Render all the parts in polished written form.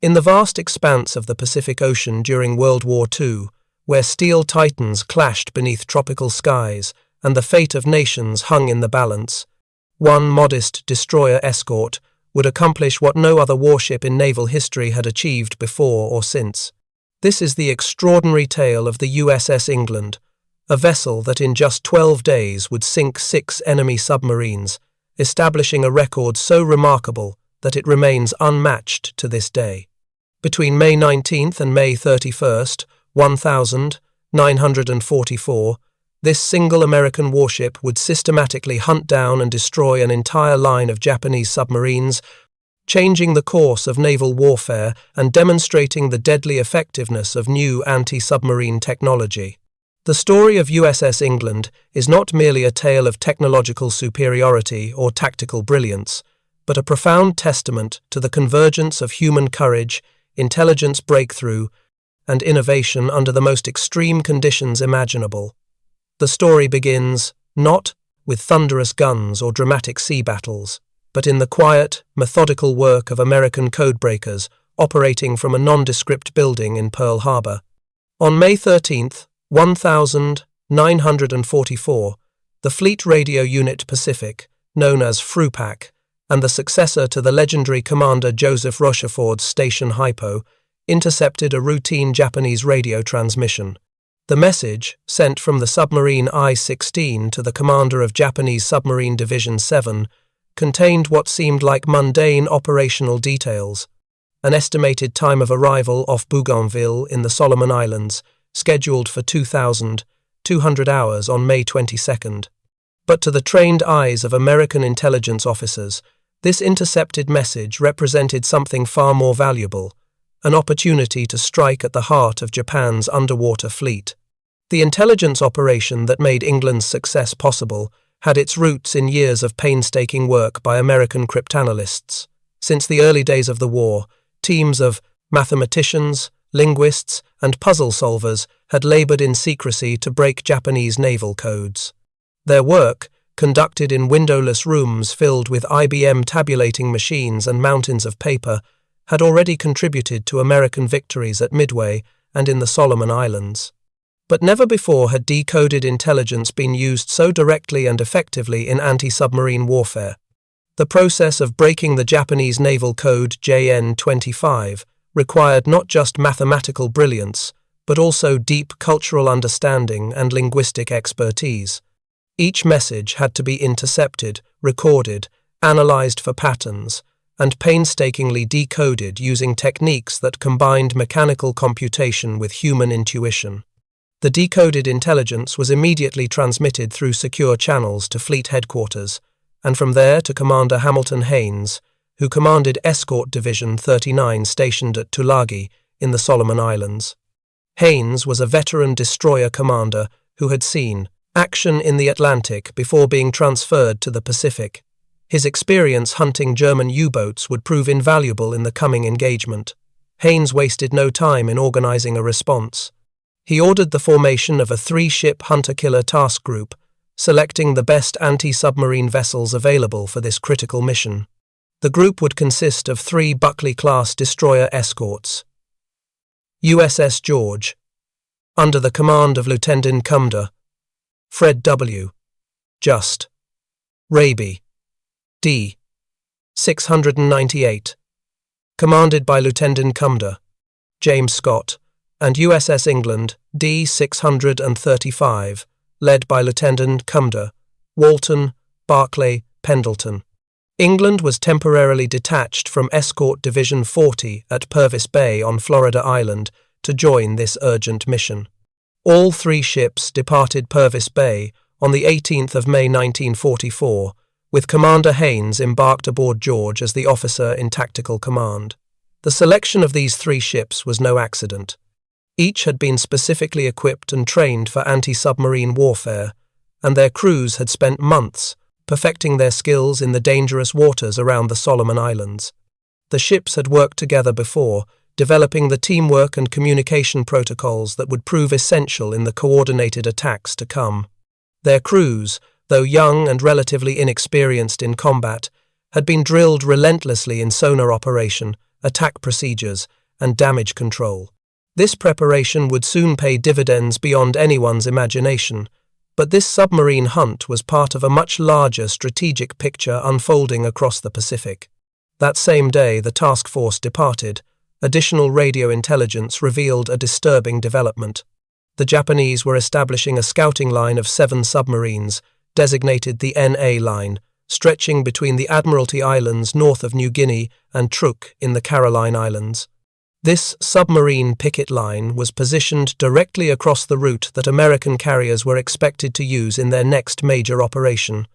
In the vast expanse of the Pacific Ocean during World War II, where steel titans clashed beneath tropical skies and the fate of nations hung in the balance, one modest destroyer escort would accomplish what no other warship in naval history had achieved before or since. This is the extraordinary tale of the USS England, a vessel that in just 12 days would sink 6 enemy submarines, establishing a record so remarkable that it remains unmatched to this day. Between May 19th and May 31st, 1944, this single American warship would systematically hunt down and destroy an entire line of Japanese submarines, changing the course of naval warfare and demonstrating the deadly effectiveness of new anti-submarine technology. The story of USS England is not merely a tale of technological superiority or tactical brilliance, but a profound testament to the convergence of human courage, intelligence breakthrough, and innovation under the most extreme conditions imaginable. The story begins, not with thunderous guns or dramatic sea battles, but in the quiet, methodical work of American codebreakers operating from a nondescript building in Pearl Harbor. On May 13, 1944, the Fleet Radio Unit Pacific, known as FRUPAC, and the successor to the legendary Commander Joseph Rocheford's Station Hypo, intercepted a routine Japanese radio transmission. The message, sent from the submarine I-16 to the commander of Japanese Submarine Division 7, contained what seemed like mundane operational details: an estimated time of arrival off Bougainville in the Solomon Islands, scheduled for 2,200 hours on May 22nd. But to the trained eyes of American intelligence officers, this intercepted message represented something far more valuable: an opportunity to strike at the heart of Japan's underwater fleet. The intelligence operation that made England's success possible had its roots in years of painstaking work by American cryptanalysts. Since the early days of the war, teams of mathematicians, linguists, and puzzle solvers had labored in secrecy to break Japanese naval codes. Their work, conducted in windowless rooms filled with IBM tabulating machines and mountains of paper, had already contributed to American victories at Midway and in the Solomon Islands. But never before had decoded intelligence been used so directly and effectively in anti-submarine warfare. The process of breaking the Japanese naval code JN-25 required not just mathematical brilliance, but also deep cultural understanding and linguistic expertise. Each message had to be intercepted, recorded, analyzed for patterns, and painstakingly decoded using techniques that combined mechanical computation with human intuition. The decoded intelligence was immediately transmitted through secure channels to Fleet Headquarters, and from there to Commander Hamilton Haines, who commanded Escort Division 39 stationed at Tulagi in the Solomon Islands. Haines was a veteran destroyer commander who had seen action in the Atlantic before being transferred to the Pacific. His experience hunting German U-boats would prove invaluable in the coming engagement. Haines wasted no time in organizing a response. He ordered the formation of a 3-ship hunter-killer task group, selecting the best anti-submarine vessels available for this critical mission. The group would consist of 3 Buckley-class destroyer escorts: USS George, under the command of Lieutenant Cumder, Fred W. Just, Raby, D. 698, commanded by Lieutenant Cumder, James Scott, and USS England, D. 635, led by Lieutenant Cumder, Walton, Barclay, Pendleton. England was temporarily detached from Escort Division 40 at Purvis Bay on Florida Island to join this urgent mission. All 3 ships departed Purvis Bay on the 18th of May 1944, with Commander Haines embarked aboard George as the officer in tactical command. The selection of these 3 ships was no accident. Each had been specifically equipped and trained for anti-submarine warfare, and their crews had spent months perfecting their skills in the dangerous waters around the Solomon Islands. The ships had worked together before, developing the teamwork and communication protocols that would prove essential in the coordinated attacks to come. Their crews, though young and relatively inexperienced in combat, had been drilled relentlessly in sonar operation attack procedures, and damage control. This preparation would soon pay dividends beyond anyone's imagination, but this submarine hunt was part of a much larger strategic picture unfolding across the Pacific. That same day the task force departed, additional radio intelligence revealed a disturbing development. The Japanese were establishing a scouting line of 7 submarines, designated the NA Line, stretching between the Admiralty Islands north of New Guinea and Truk in the Caroline Islands. This submarine picket line was positioned directly across the route that American carriers were expected to use in their next major operation.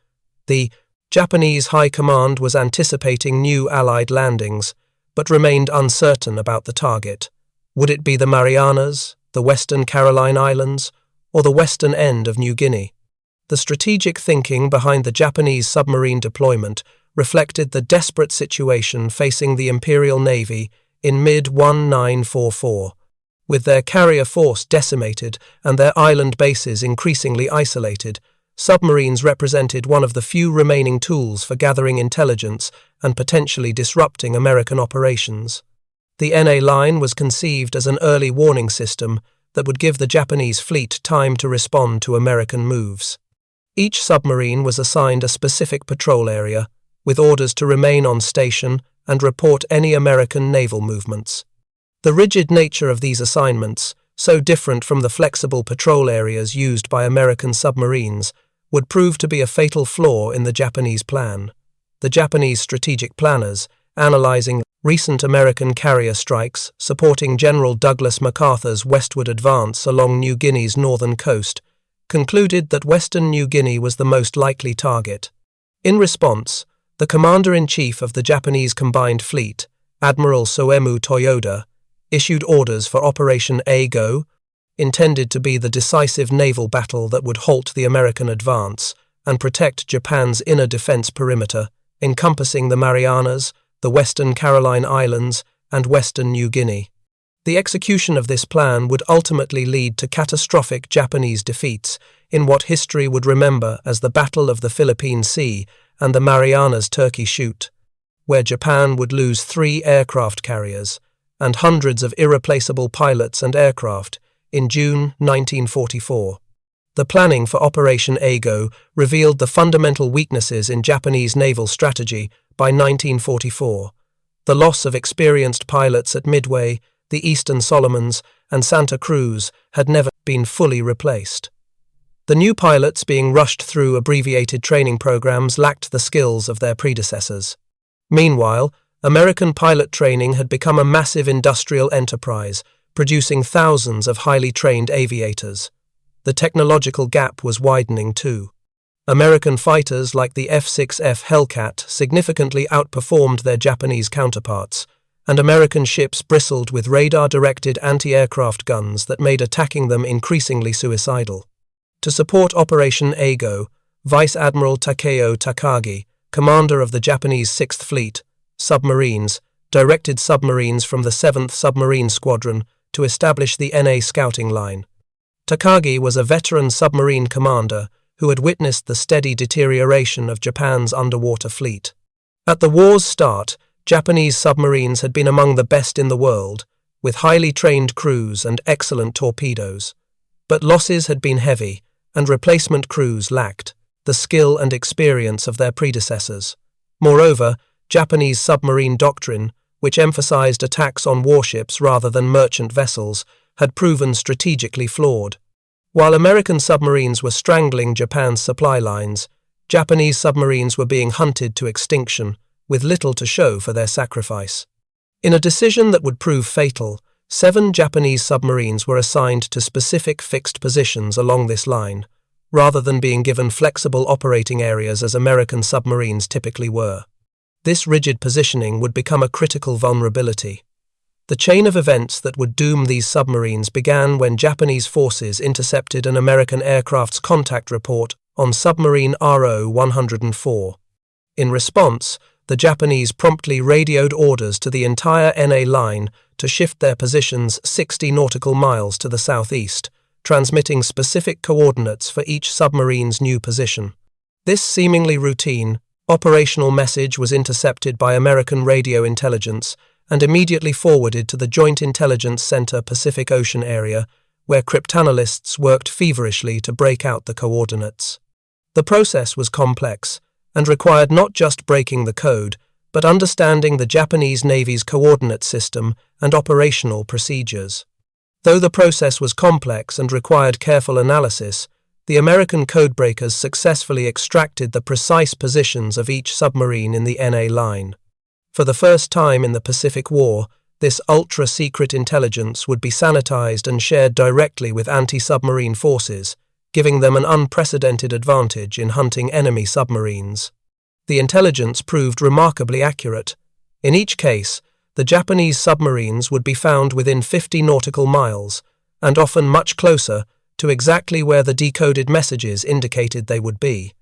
The Japanese High Command was anticipating new Allied landings, but remained uncertain about the target. Would it be the Marianas, the Western Caroline Islands, or the western end of New Guinea? The strategic thinking behind the Japanese submarine deployment reflected the desperate situation facing the Imperial Navy in mid-1944. With their carrier force decimated and their island bases increasingly isolated, submarines represented one of the few remaining tools for gathering intelligence and potentially disrupting American operations. The NA Line was conceived as an early warning system that would give the Japanese fleet time to respond to American moves. Each submarine was assigned a specific patrol area, with orders to remain on station and report any American naval movements. The rigid nature of these assignments, so different from the flexible patrol areas used by American submarines, would prove to be a fatal flaw in the Japanese plan. The Japanese strategic planners, analyzing recent American carrier strikes supporting General Douglas MacArthur's westward advance along New Guinea's northern coast, concluded that Western New Guinea was the most likely target. In response, the Commander-in-Chief of the Japanese Combined Fleet, Admiral Soemu Toyoda, issued orders for Operation A-Go, intended to be the decisive naval battle that would halt the American advance and protect Japan's inner defense perimeter, encompassing the Marianas, the Western Caroline Islands, and Western New Guinea. The execution of this plan would ultimately lead to catastrophic Japanese defeats in what history would remember as the Battle of the Philippine Sea and the Marianas Turkey Shoot, where Japan would lose 3 aircraft carriers and hundreds of irreplaceable pilots and aircraft in June 1944. The planning for Operation A-Go revealed the fundamental weaknesses in Japanese naval strategy by 1944. The loss of experienced pilots at Midway, the Eastern Solomons, and Santa Cruz had never been fully replaced. The new pilots being rushed through abbreviated training programs lacked the skills of their predecessors. Meanwhile, American pilot training had become a massive industrial enterprise, producing thousands of highly trained aviators. The technological gap was widening too. American fighters like the F-6F Hellcat significantly outperformed their Japanese counterparts, and American ships bristled with radar-directed anti-aircraft guns that made attacking them increasingly suicidal. To support Operation A-Go, Vice Admiral Takeo Takagi, commander of the Japanese 6th Fleet, Submarines, directed submarines from the 7th Submarine Squadron to establish the NA scouting line. Takagi was a veteran submarine commander who had witnessed the steady deterioration of Japan's underwater fleet. At the war's start, Japanese submarines had been among the best in the world, with highly trained crews and excellent torpedoes. But losses had been heavy, and replacement crews lacked the skill and experience of their predecessors. Moreover, Japanese submarine doctrine, which emphasized attacks on warships rather than merchant vessels, had proven strategically flawed. While American submarines were strangling Japan's supply lines, Japanese submarines were being hunted to extinction, with little to show for their sacrifice. In a decision that would prove fatal, 7 Japanese submarines were assigned to specific fixed positions along this line, rather than being given flexible operating areas as American submarines typically were. This rigid positioning would become a critical vulnerability. The chain of events that would doom these submarines began when Japanese forces intercepted an American aircraft's contact report on submarine RO-104. In response, the Japanese promptly radioed orders to the entire NA line to shift their positions 60 nautical miles to the southeast, transmitting specific coordinates for each submarine's new position. This seemingly routine, operational message was intercepted by American radio intelligence and immediately forwarded to the Joint Intelligence Center Pacific Ocean area, where cryptanalysts worked feverishly to break out the coordinates. The process was complex and required not just breaking the code, but understanding the Japanese Navy's coordinate system and operational procedures. Though the process was complex and required careful analysis, the American codebreakers successfully extracted the precise positions of each submarine in the NA line. For the first time in the Pacific War, this ultra-secret intelligence would be sanitized and shared directly with anti-submarine forces, giving them an unprecedented advantage in hunting enemy submarines. The intelligence proved remarkably accurate. In each case, the Japanese submarines would be found within 50 nautical miles, and often much closer, to exactly where the decoded messages indicated they would be.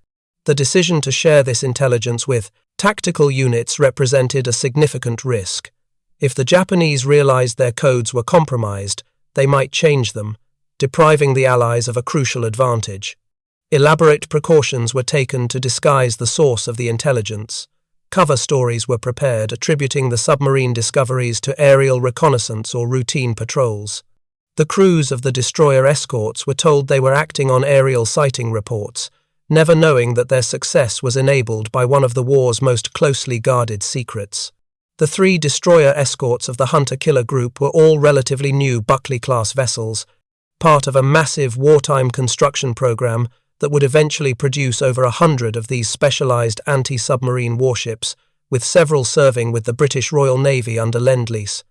The decision to share this intelligence with tactical units represented a significant risk. If the Japanese realized their codes were compromised, they might change them, depriving the Allies of a crucial advantage. Elaborate precautions were taken to disguise the source of the intelligence. Cover stories were prepared attributing the submarine discoveries to aerial reconnaissance or routine patrols. The crews of the destroyer Escorts were told they were acting on aerial sighting reports, never knowing that their success was enabled by one of the war's most closely guarded secrets. The 3 destroyer escorts of the Hunter-Killer Group were all relatively new Buckley-class vessels, part of a massive wartime construction program that would eventually produce over 100 of these specialized anti-submarine warships, with several serving with the British Royal Navy under Lend-Lease.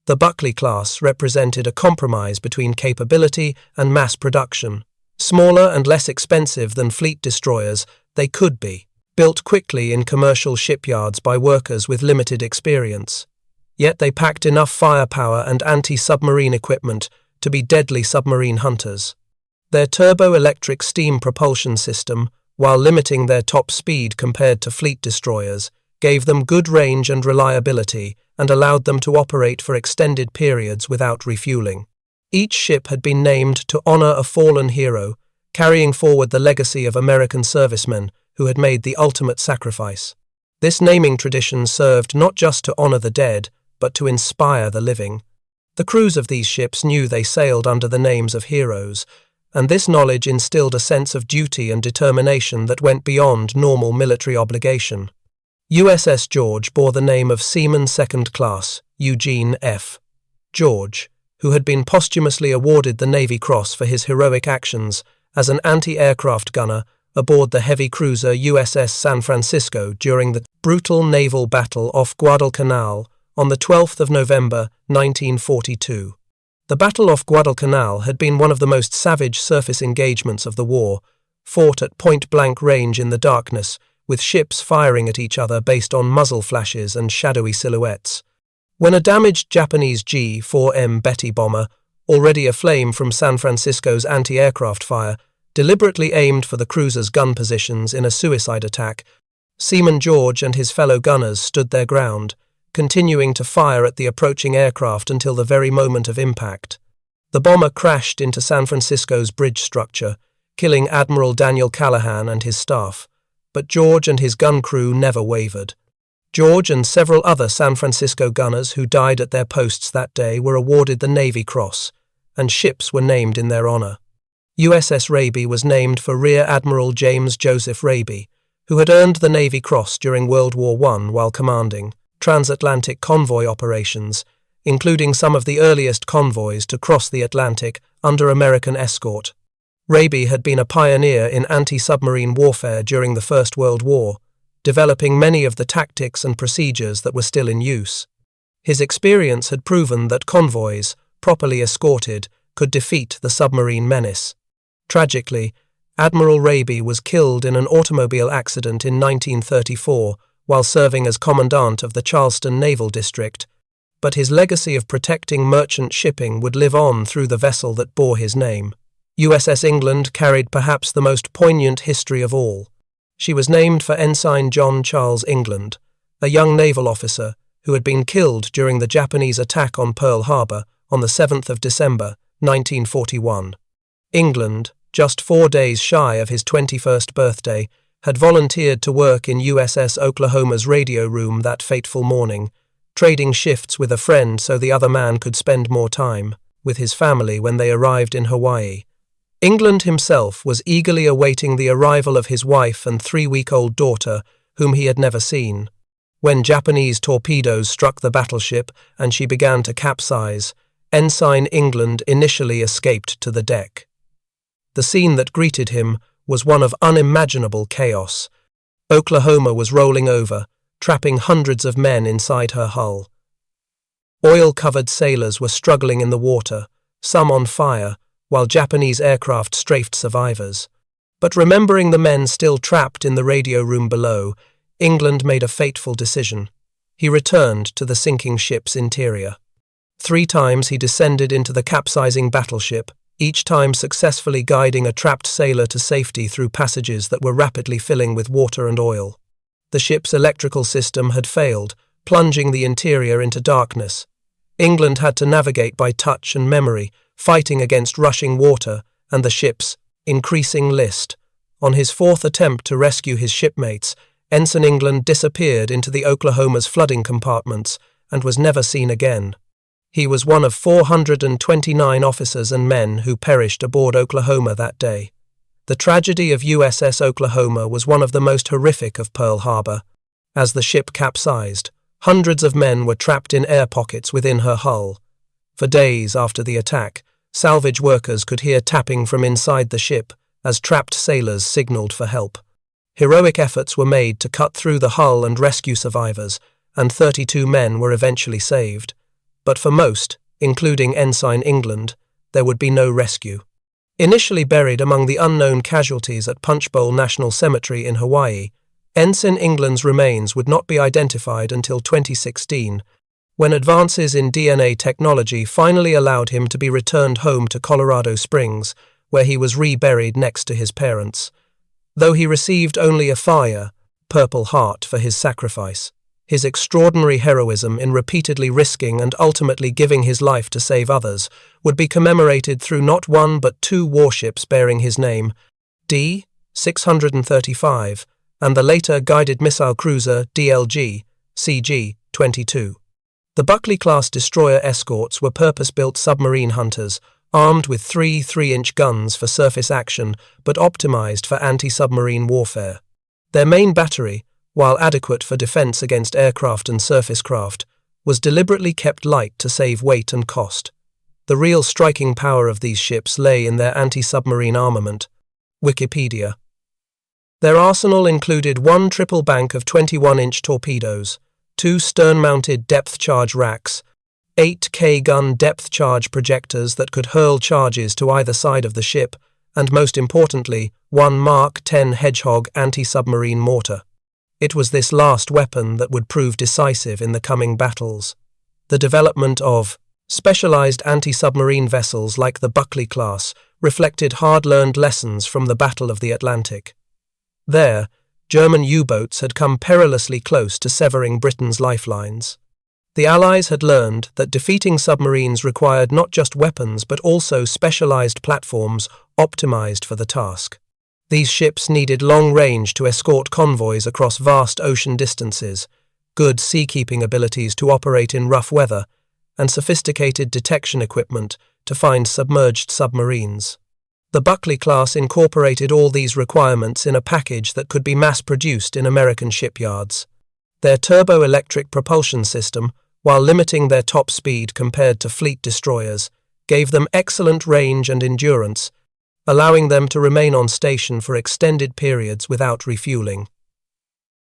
The Buckley class represented a compromise between capability and mass production. Smaller and less expensive than fleet destroyers, they could be built quickly in commercial shipyards by workers with limited experience. Yet they packed enough firepower and anti-submarine equipment to be deadly submarine hunters. Their turbo-electric steam propulsion system, while limiting their top speed compared to fleet destroyers, gave them good range and reliability and allowed them to operate for extended periods without refueling. Each ship had been named to honor a fallen hero, carrying forward the legacy of American servicemen who had made the ultimate sacrifice. This naming tradition served not just to honor the dead, but to inspire the living. The crews of these ships knew they sailed under the names of heroes, and this knowledge instilled a sense of duty and determination that went beyond normal military obligation. USS George bore the name of Seaman Second Class Eugene F. George, who had been posthumously awarded the Navy Cross for his heroic actions as an anti-aircraft gunner aboard the heavy cruiser USS San Francisco during the brutal naval battle off Guadalcanal on the 12th of November 1942. The Battle off Guadalcanal had been one of the most savage surface engagements of the war, fought at point-blank range in the darkness, with ships firing at each other based on muzzle flashes and shadowy silhouettes. When a damaged Japanese G-4M Betty bomber, already aflame from San Francisco's anti-aircraft fire, deliberately aimed for the cruiser's gun positions in a suicide attack, Seaman George and his fellow gunners stood their ground, continuing to fire at the approaching aircraft until the very moment of impact. The bomber crashed into San Francisco's bridge structure, killing Admiral Daniel Callahan and his staff, but George and his gun crew never wavered. George and several other San Francisco gunners who died at their posts that day were awarded the Navy Cross, and ships were named in their honor. USS Raby was named for Rear Admiral James Joseph Raby, who had earned the Navy Cross during World War I while commanding transatlantic convoy operations, including some of the earliest convoys to cross the Atlantic under American escort. Raby had been a pioneer in anti-submarine warfare during the First World War, developing many of the tactics and procedures that were still in use. His experience had proven that convoys, properly escorted, could defeat the submarine menace. Tragically, Admiral Raby was killed in an automobile accident in 1934 while serving as commandant of the Charleston Naval District, but his legacy of protecting merchant shipping would live on through the vessel that bore his name. USS England carried perhaps the most poignant history of all. She was named for Ensign John Charles England, a young naval officer who had been killed during the Japanese attack on Pearl Harbor on the 7th of December, 1941. England, just 4 days shy of his 21st birthday, had volunteered to work in USS Oklahoma's radio room that fateful morning, trading shifts with a friend so the other man could spend more time with his family when they arrived in Hawaii. England himself was eagerly awaiting the arrival of his wife and 3-week-old daughter, whom he had never seen. When Japanese torpedoes struck the battleship and she began to capsize, Ensign England initially escaped to the deck. The scene that greeted him was one of unimaginable chaos. Oklahoma was rolling over, trapping hundreds of men inside her hull. Oil-covered sailors were struggling in the water, some on fire, while Japanese aircraft strafed survivors. But remembering the men still trapped in the radio room below, England made a fateful decision. He returned to the sinking ship's interior. 3 times he descended into the capsizing battleship, each time successfully guiding a trapped sailor to safety through passages that were rapidly filling with water and oil. The ship's electrical system had failed, plunging the interior into darkness. England had to navigate by touch and memory, fighting against rushing water and the ship's increasing list. On his 4th attempt to rescue his shipmates, Ensign England disappeared into the Oklahoma's flooding compartments and was never seen again. He was one of 429 officers and men who perished aboard Oklahoma that day. The tragedy of USS Oklahoma was one of the most horrific of Pearl Harbor. As the ship capsized, hundreds of men were trapped in air pockets within her hull. For days after the attack, salvage workers could hear tapping from inside the ship as trapped sailors signaled for help. Heroic efforts were made to cut through the hull and rescue survivors, and 32 men were eventually saved. But for most, including Ensign England, there would be no rescue. Initially buried among the unknown casualties at Punchbowl National Cemetery in Hawaii, Ensign England's remains would not be identified until 2016, when advances in DNA technology finally allowed him to be returned home to Colorado Springs, where he was reburied next to his parents. Though he received only a fire, Purple Heart for his sacrifice, his extraordinary heroism in repeatedly risking and ultimately giving his life to save others would be commemorated through not 1 but 2 warships bearing his name, D-635, and the later guided missile cruiser DLG, CG-22. The Buckley-class destroyer escorts were purpose-built submarine hunters, armed with 3 3-inch guns for surface action but optimized for anti-submarine warfare. Their main battery, while adequate for defense against aircraft and surface craft, was deliberately kept light to save weight and cost. The real striking power of these ships lay in their anti-submarine armament. Wikipedia. Their arsenal included 1 triple bank of 21-inch torpedoes, 2 stern-mounted depth-charge racks, 8 K-gun depth-charge projectors that could hurl charges to either side of the ship, and most importantly, 1 Mark 10 Hedgehog anti-submarine mortar. It was this last weapon that would prove decisive in the coming battles. The development of specialized anti-submarine vessels like the Buckley class reflected hard-learned lessons from the Battle of the Atlantic. There, German U-boats had come perilously close to severing Britain's lifelines. The Allies had learned that defeating submarines required not just weapons but also specialized platforms optimized for the task. These ships needed long range to escort convoys across vast ocean distances, good seakeeping abilities to operate in rough weather, and sophisticated detection equipment to find submerged submarines. The Buckley class incorporated all these requirements in a package that could be mass-produced in American shipyards. Their turbo-electric propulsion system, while limiting their top speed compared to fleet destroyers, gave them excellent range and endurance, allowing them to remain on station for extended periods without refueling.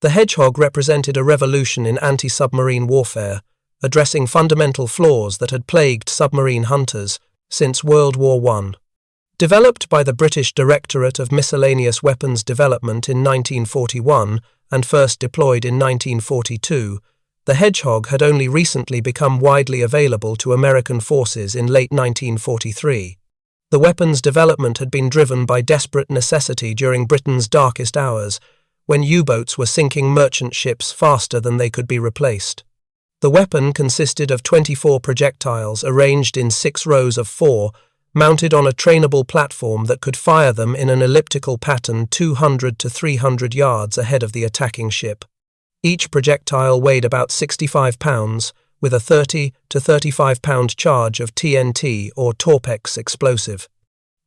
The Hedgehog represented a revolution in anti-submarine warfare, addressing fundamental flaws that had plagued submarine hunters since World War I. Developed by the British Directorate of Miscellaneous Weapons Development in 1941 and first deployed in 1942, the Hedgehog had only recently become widely available to American forces in late 1943. The weapon's development had been driven by desperate necessity during Britain's darkest hours, when U-boats were sinking merchant ships faster than they could be replaced. The weapon consisted of 24 projectiles arranged in 6 rows of 4, mounted on a trainable platform that could fire them in an elliptical pattern 200 to 300 yards ahead of the attacking ship. Each projectile weighed about 65 pounds, with a 30 to 35-pound charge of TNT or Torpex explosive.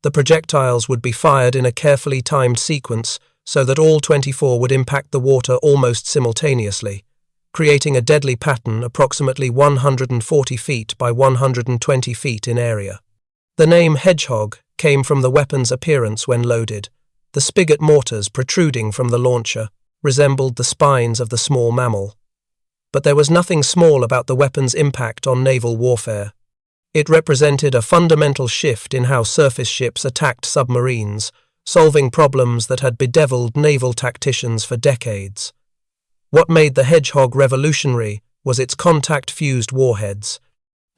The projectiles would be fired in a carefully timed sequence so that all 24 would impact the water almost simultaneously, creating a deadly pattern approximately 140 feet by 120 feet in area. The name Hedgehog came from the weapon's appearance when loaded. The spigot mortars protruding from the launcher resembled the spines of the small mammal. But there was nothing small about the weapon's impact on naval warfare. It represented a fundamental shift in how surface ships attacked submarines, solving problems that had bedeviled naval tacticians for decades. What made the Hedgehog revolutionary was its contact-fused warheads.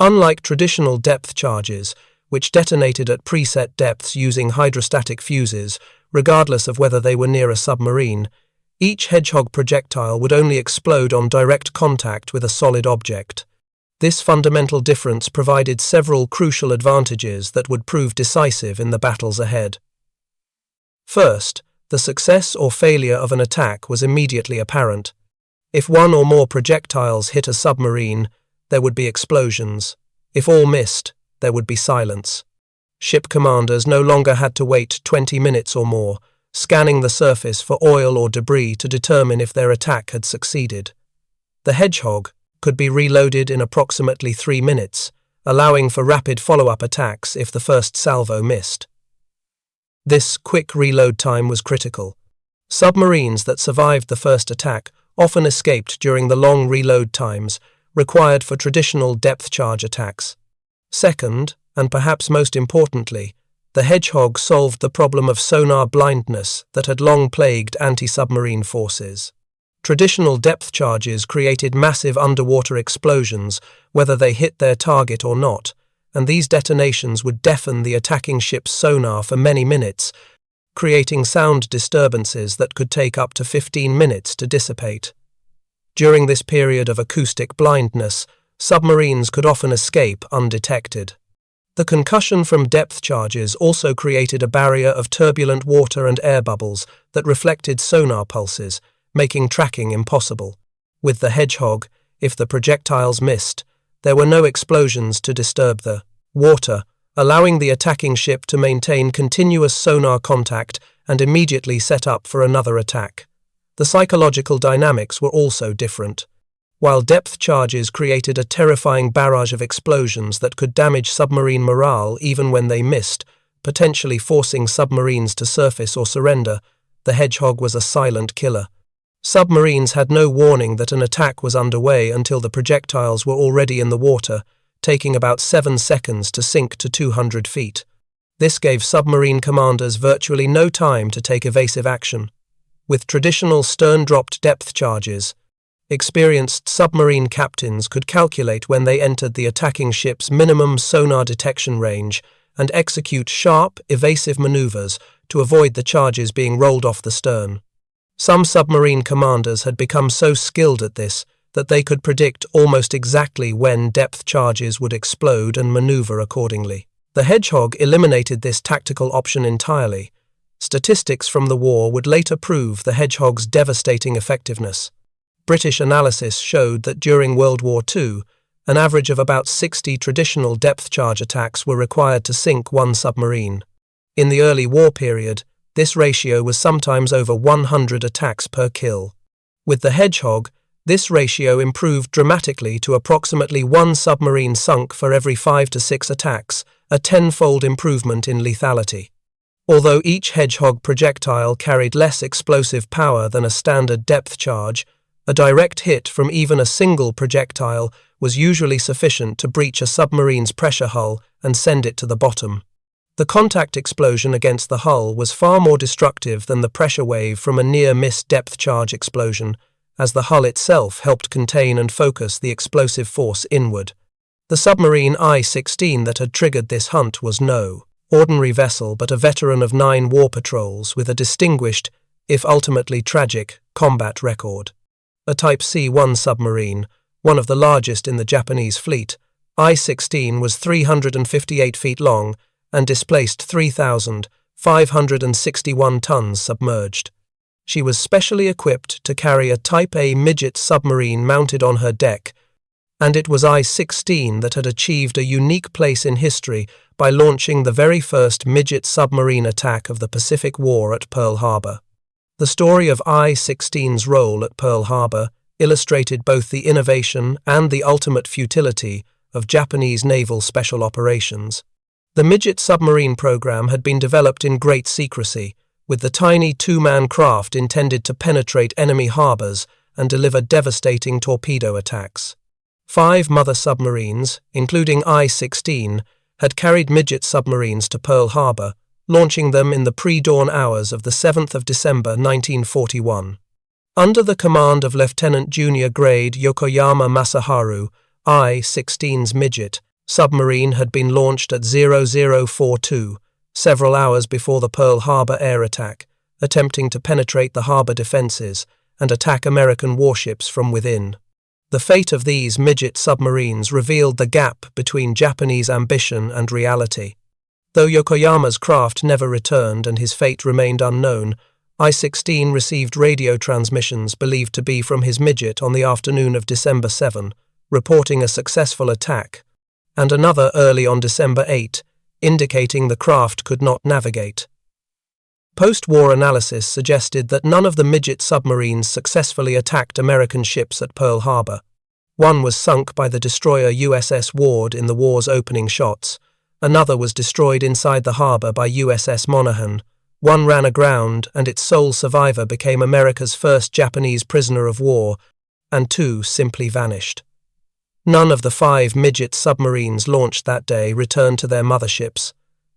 Unlike traditional depth charges, which detonated at preset depths using hydrostatic fuses, regardless of whether they were near a submarine, each Hedgehog projectile would only explode on direct contact with a solid object. This fundamental difference provided several crucial advantages that would prove decisive in the battles ahead. First, the success or failure of an attack was immediately apparent. If one or more projectiles hit a submarine, there would be explosions. If all missed, there would be silence. Ship commanders no longer had to wait 20 minutes or more, scanning the surface for oil or debris to determine if their attack had succeeded. The Hedgehog could be reloaded in approximately 3 minutes, allowing for rapid follow-up attacks if the first salvo missed. This quick reload time was critical. Submarines that survived the first attack often escaped during the long reload times required for traditional depth charge attacks. Second, and perhaps most importantly, the Hedgehog solved the problem of sonar blindness that had long plagued anti-submarine forces. Traditional depth charges created massive underwater explosions, whether they hit their target or not, and these detonations would deafen the attacking ship's sonar for many minutes, creating sound disturbances that could take up to 15 minutes to dissipate. During this period of acoustic blindness, submarines could often escape undetected. The concussion from depth charges also created a barrier of turbulent water and air bubbles that reflected sonar pulses, making tracking impossible. With the Hedgehog, if the projectiles missed, there were no explosions to disturb the water, allowing the attacking ship to maintain continuous sonar contact and immediately set up for another attack. The psychological dynamics were also different. While depth charges created a terrifying barrage of explosions that could damage submarine morale even when they missed, potentially forcing submarines to surface or surrender, the Hedgehog was a silent killer. Submarines had no warning that an attack was underway until the projectiles were already in the water, taking about 7 seconds to sink to 200 feet. This gave submarine commanders virtually no time to take evasive action. With traditional stern-dropped depth charges, experienced submarine captains could calculate when they entered the attacking ship's minimum sonar detection range and execute sharp, evasive maneuvers to avoid the charges being rolled off the stern. Some submarine commanders had become so skilled at this that they could predict almost exactly when depth charges would explode and maneuver accordingly. The Hedgehog eliminated this tactical option entirely. Statistics from the war would later prove the Hedgehog's devastating effectiveness. British analysis showed that during World War II, an average of about 60 traditional depth charge attacks were required to sink one submarine. In the early war period, this ratio was sometimes over 100 attacks per kill. With the Hedgehog, this ratio improved dramatically to approximately 1 submarine sunk for every 5 to 6 attacks, a 10-fold improvement in lethality. Although each Hedgehog projectile carried less explosive power than a standard depth charge, a direct hit from even a single projectile was usually sufficient to breach a submarine's pressure hull and send it to the bottom. The contact explosion against the hull was far more destructive than the pressure wave from a near-miss depth charge explosion, as the hull itself helped contain and focus the explosive force inward. The submarine I-16 that had triggered this hunt was no ordinary vessel but a veteran of 9 war patrols with a distinguished, if ultimately tragic, combat record. A Type C-1 submarine, one of the largest in the Japanese fleet, I-16 was 358 feet long and displaced 3,561 tons submerged. She was specially equipped to carry a Type A midget submarine mounted on her deck, And it was I-16 that had achieved a unique place in history by launching the very first midget submarine attack of the Pacific War at Pearl Harbor. The story of I-16's role at Pearl Harbor illustrated both the innovation and the ultimate futility of Japanese naval special operations. The midget submarine program had been developed in great secrecy, with the tiny two-man craft intended to penetrate enemy harbors and deliver devastating torpedo attacks. 5 mother submarines, including I-16, had carried midget submarines to Pearl Harbor, launching them in the pre-dawn hours of the 7th of December 1941. Under the command of Lieutenant Junior Grade Yokoyama Masaharu, I-16's midget submarine had been launched at 0042, several hours before the Pearl Harbor air attack, attempting to penetrate the harbor defenses and attack American warships from within. The fate of these midget submarines revealed the gap between Japanese ambition and reality. Though Yokoyama's craft never returned and his fate remained unknown, I-16 received radio transmissions believed to be from his midget on the afternoon of December 7, reporting a successful attack, and another early on December 8, indicating the craft could not navigate. Post-war analysis suggested that none of the midget submarines successfully attacked American ships at Pearl Harbor. One was sunk by the destroyer USS Ward in the war's opening shots. Another was destroyed inside the harbor by USS Monaghan. One ran aground, and its sole survivor became America's first Japanese prisoner of war, and 2 simply vanished. None of the 5 midget submarines launched that day returned to their motherships,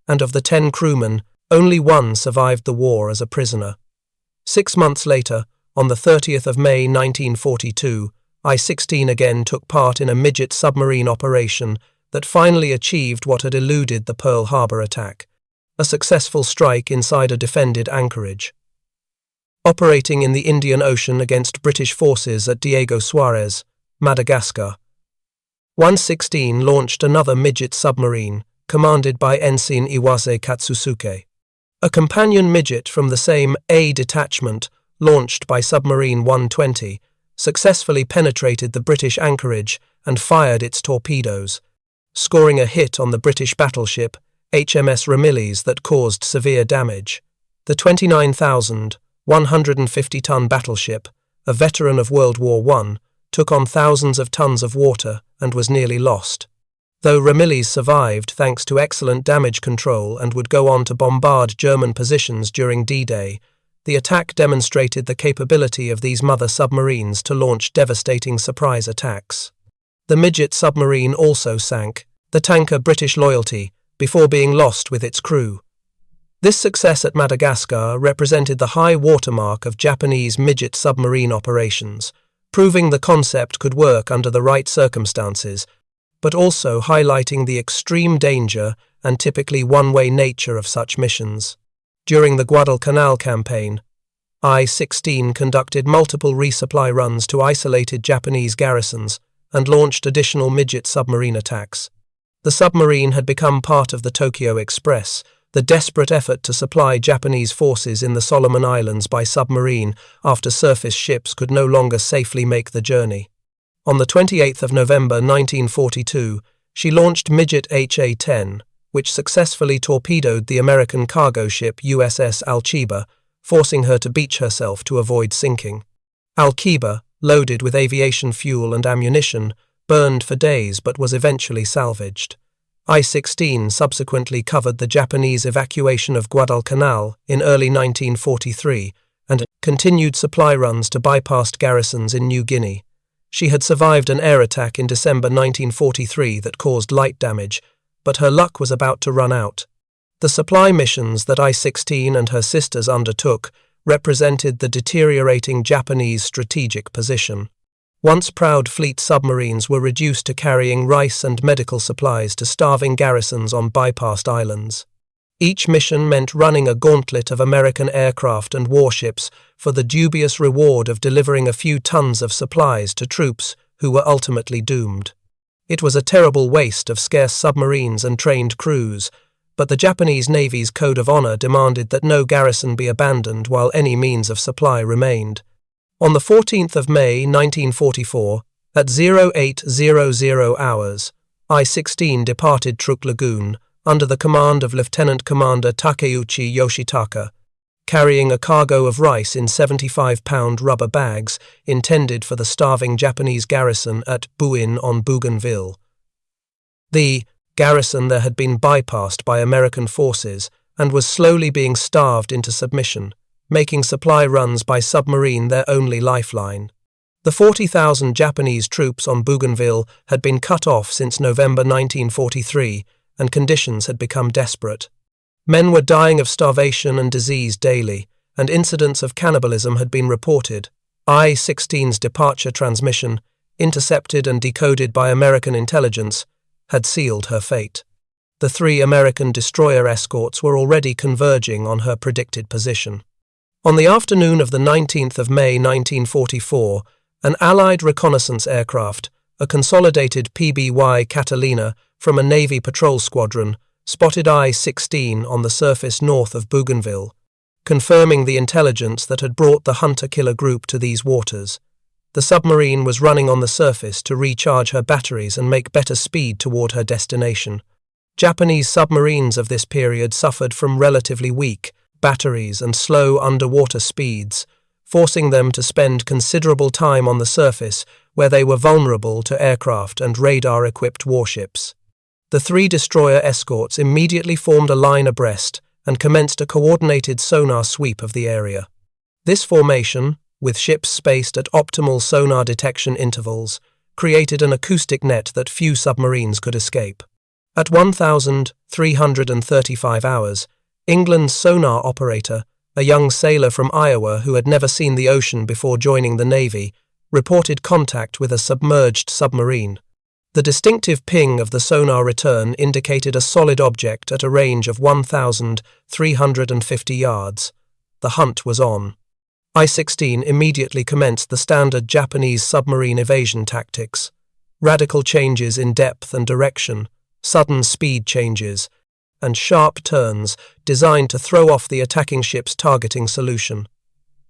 and of the 10 crewmen, only 1 survived the war as a prisoner. 6 months later, on the 30th of May 1942, I-16 again took part in a midget submarine operation that finally achieved what had eluded the Pearl Harbor attack, a successful strike inside a defended anchorage. Operating in the Indian Ocean against British forces at Diego Suarez, Madagascar, I-16 launched another midget submarine, commanded by Ensign Iwase Katsusuke. A companion midget from the same A detachment, launched by submarine 120, successfully penetrated the British anchorage and fired its torpedoes, scoring a hit on the British battleship HMS Ramillies that caused severe damage. The 29,150-ton battleship, a veteran of World War I, took on thousands of tons of water and was nearly lost. Though Ramillies survived thanks to excellent damage control and would go on to bombard German positions during D-Day, the attack demonstrated the capability of these mother submarines to launch devastating surprise attacks. The midget submarine also sank, the tanker British Loyalty, before being lost with its crew. This success at Madagascar represented the high watermark of Japanese midget submarine operations, proving the concept could work under the right circumstances, but also highlighting the extreme danger and typically one-way nature of such missions. During the Guadalcanal campaign, I-16 conducted multiple resupply runs to isolated Japanese garrisons and launched additional midget submarine attacks. The submarine had become part of the Tokyo Express, the desperate effort to supply Japanese forces in the Solomon Islands by submarine after surface ships could no longer safely make the journey. On the 28th of November 1942, she launched midget HA-10, which successfully torpedoed the American cargo ship USS Alciba, forcing her to beach herself to avoid sinking. Alciba, loaded with aviation fuel and ammunition, burned for days but was eventually salvaged. I-16 subsequently covered the Japanese evacuation of Guadalcanal in early 1943 and continued supply runs to bypassed garrisons in New Guinea. She had survived an air attack in December 1943 that caused light damage, but her luck was about to run out. The supply missions that I-16 and her sisters undertook represented the deteriorating Japanese strategic position. Once proud fleet submarines were reduced to carrying rice and medical supplies to starving garrisons on bypassed islands. Each mission meant running a gauntlet of American aircraft and warships for the dubious reward of delivering a few tons of supplies to troops who were ultimately doomed. It was a terrible waste of scarce submarines and trained crews, but the Japanese Navy's code of honor demanded that no garrison be abandoned while any means of supply remained. On the 14th of May 1944, At 0800 hours, I-16 departed Truk Lagoon under the command of Lieutenant Commander Takeuchi Yoshitaka, carrying a cargo of rice in 75-pound rubber bags intended for the starving Japanese garrison at Buin on Bougainville. The garrison there had been bypassed by American forces and was slowly being starved into submission, making supply runs by submarine their only lifeline. The 40,000 Japanese troops on Bougainville had been cut off since November 1943, and conditions had become desperate. Men were dying of starvation and disease daily, and incidents of cannibalism had been reported. I-16's departure transmission, intercepted and decoded by American intelligence, had sealed her fate. The 3 American destroyer escorts were already converging on her predicted position. On the afternoon of the 19th of May 1944, an Allied reconnaissance aircraft, a consolidated PBY Catalina from a Navy patrol squadron, spotted I-16 on the surface north of Bougainville, confirming the intelligence that had brought the hunter-killer group to these waters. The submarine was running on the surface to recharge her batteries and make better speed toward her destination. Japanese submarines of this period suffered from relatively weak batteries and slow underwater speeds, forcing them to spend considerable time on the surface where they were vulnerable to aircraft and radar-equipped warships. The 3 destroyer escorts immediately formed a line abreast and commenced a coordinated sonar sweep of the area. This formation, with ships spaced at optimal sonar detection intervals, created an acoustic net that few submarines could escape. At 1,335 hours, England's sonar operator, a young sailor from Iowa who had never seen the ocean before joining the Navy, reported contact with a submerged submarine. The distinctive ping of the sonar return indicated a solid object at a range of 1,350 yards. The hunt was on. I-16 immediately commenced the standard Japanese submarine evasion tactics: radical changes in depth and direction, sudden speed changes, and sharp turns designed to throw off the attacking ship's targeting solution.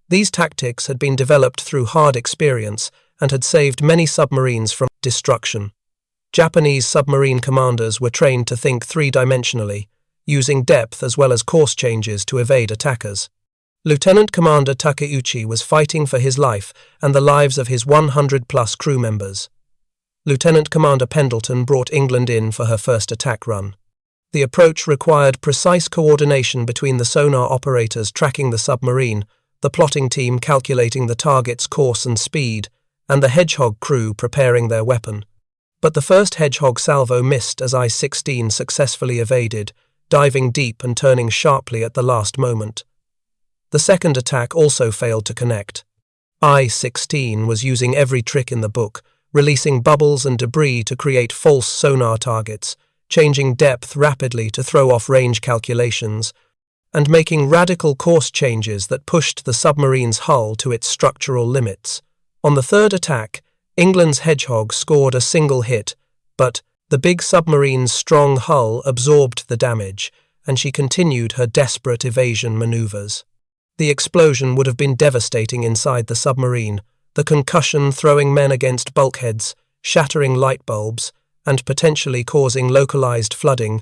These tactics had been developed through hard experience and had saved many submarines from destruction. Japanese submarine commanders were trained to think three-dimensionally, using depth as well as course changes to evade attackers. Lieutenant Commander Takeuchi was fighting for his life and the lives of his 100-plus crew members. Lieutenant Commander Pendleton brought England in for her first attack run. The approach required precise coordination between the sonar operators tracking the submarine, the plotting team calculating the target's course and speed, and the Hedgehog crew preparing their weapon. But the first Hedgehog salvo missed as I-16 successfully evaded, diving deep and turning sharply at the last moment. The second attack also failed to connect. I-16 was using every trick in the book, releasing bubbles and debris to create false sonar targets, changing depth rapidly to throw off range calculations, and making radical course changes that pushed the submarine's hull to its structural limits. On the third attack, England's Hedgehog scored a single hit, but the big submarine's strong hull absorbed the damage, and she continued her desperate evasion maneuvers. The explosion would have been devastating inside the submarine, the concussion throwing men against bulkheads, shattering light bulbs, and potentially causing localized flooding,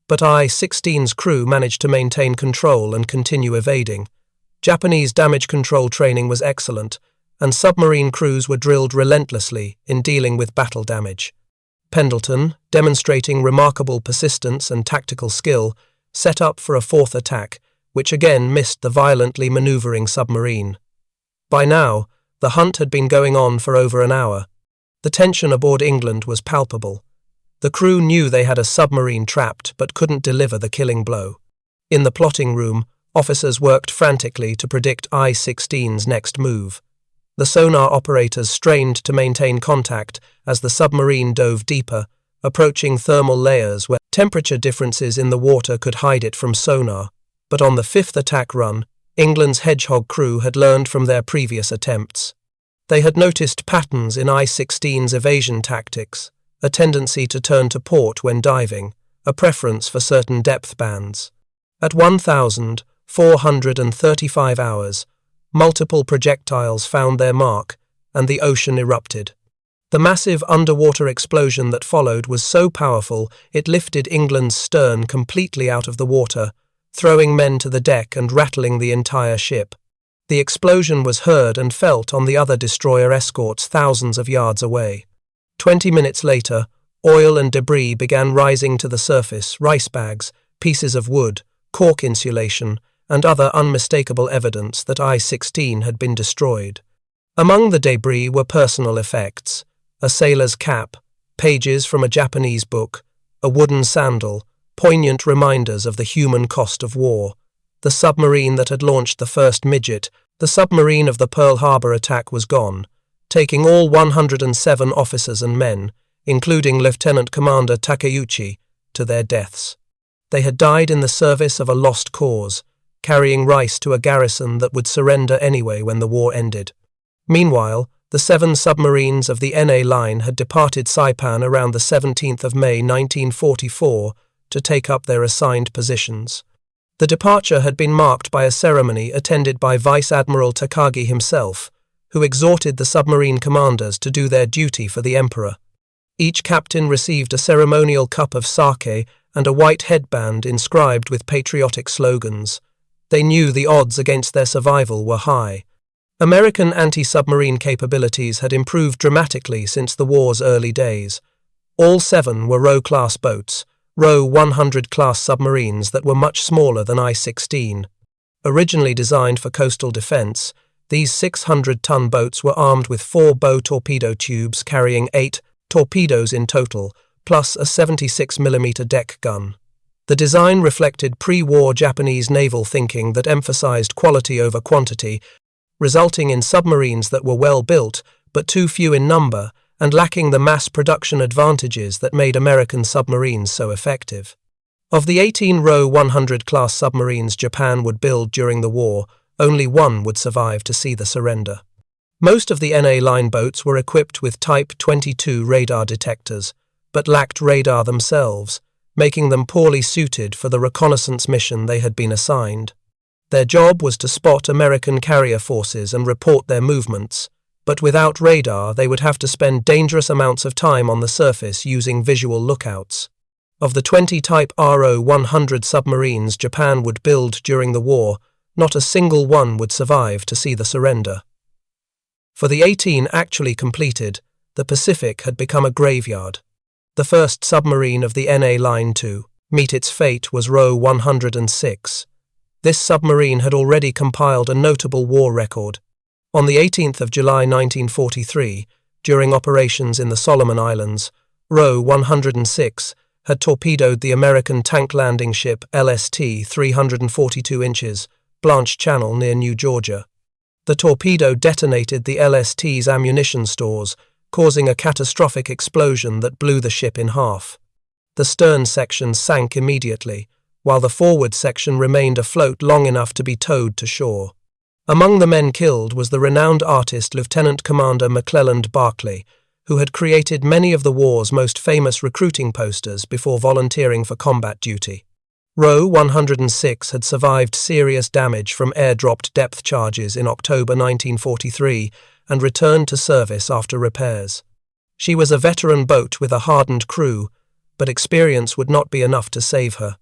but I-16's crew managed to maintain control and continue evading. Japanese damage control training was excellent, and submarine crews were drilled relentlessly in dealing with battle damage. Pendleton, demonstrating remarkable persistence and tactical skill, set up for a fourth attack, which again missed the violently maneuvering submarine. By now, the hunt had been going on for over an hour. The tension aboard England was palpable. The crew knew they had a submarine trapped but couldn't deliver the killing blow. In the plotting room, officers worked frantically to predict I-16's next move. The sonar operators strained to maintain contact as the submarine dove deeper, approaching thermal layers where temperature differences in the water could hide it from sonar. But on the fifth attack run, England's Hedgehog crew had learned from their previous attempts. They had noticed patterns in I-16's evasion tactics, a tendency to turn to port when diving, a preference for certain depth bands. At 1,435 hours, multiple projectiles found their mark, and the ocean erupted. The massive underwater explosion that followed was so powerful it lifted England's stern completely out of the water, throwing men to the deck and rattling the entire ship. The explosion was heard and felt on the other destroyer Escorts thousands of yards away. 20 minutes later, oil and debris began rising to the surface, rice bags, pieces of wood, cork insulation, and other unmistakable evidence that I-16 had been destroyed. Among the debris were personal effects: a sailor's cap, pages from a Japanese book, a wooden sandal, poignant reminders of the human cost of war. The submarine that had launched the first midget, the submarine of the Pearl Harbor attack, was gone, taking all 107 officers and men, including Lieutenant Commander Takeuchi, to their deaths. They had died in the service of a lost cause, carrying rice to a garrison that would surrender anyway when the war ended. Meanwhile, the 7 submarines of the NA line had departed Saipan around the 17th of May 1944 to take up their assigned positions. The departure had been marked by a ceremony attended by Vice Admiral Takagi himself, who exhorted the submarine commanders to do their duty for the Emperor. Each captain received a ceremonial cup of sake and a white headband inscribed with patriotic slogans. They knew the odds against their survival were high. American anti-submarine capabilities had improved dramatically since the war's early days. All 7 were Roe-class boats, Roe 100-class submarines that were much smaller than I-16. Originally designed for coastal defense, these 600-ton boats were armed with 4 bow torpedo tubes carrying 8 torpedoes in total, plus a 76mm deck gun. The design reflected pre-war Japanese naval thinking that emphasized quality over quantity, resulting in submarines that were well built but too few in number and lacking the mass production advantages that made American submarines so effective. Of the 18 Roe 100-class submarines Japan would build during the war, only 1 would survive to see the surrender. Most of the NA line boats were equipped with Type 22 radar detectors, but lacked radar themselves, making them poorly suited for the reconnaissance mission they had been assigned. Their job was to spot American carrier forces and report their movements, but without radar they would have to spend dangerous amounts of time on the surface using visual lookouts. Of the 20 Type RO 100 submarines Japan would build during the war, not a single one would survive to see the surrender. For the 18 actually completed, the Pacific had become a graveyard. The first submarine of the NA line to meet its fate was Roe 106. This submarine had already compiled a notable war record. On the 18th of July 1943, during operations in the Solomon Islands, Roe 106 had torpedoed the American tank landing ship LST 342 inches, Blanche Channel near New Georgia. The torpedo detonated the LST's ammunition stores, causing a catastrophic explosion that blew the ship in half. The stern section sank immediately, while the forward section remained afloat long enough to be towed to shore. Among the men killed was the renowned artist Lieutenant Commander McClelland Barclay, who had created many of the war's most famous recruiting posters before volunteering for combat duty. Roe 106 had survived serious damage from air-dropped depth charges in October 1943 and returned to service after repairs. She was a veteran boat with a hardened crew, but experience would not be enough to save her.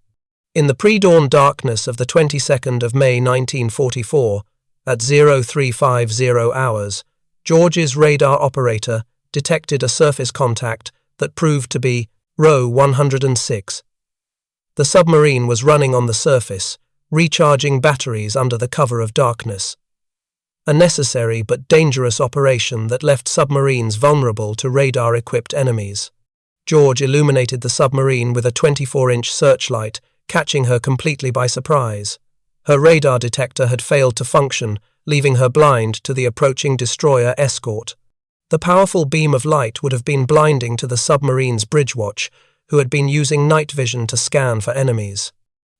In the pre-dawn darkness of the 22nd of May 1944, at 0350 hours, George's radar operator detected a surface contact that proved to be Roe 106. The submarine was running on the surface, recharging batteries under the cover of darkness. A necessary but dangerous operation that left submarines vulnerable to radar-equipped enemies. George illuminated the submarine with a 24-inch searchlight, catching her completely by surprise. Her radar detector had failed to function, leaving her blind to the approaching destroyer Escort. The powerful beam of light would have been blinding to the submarine's bridge watch, who had been using night vision to scan for enemies.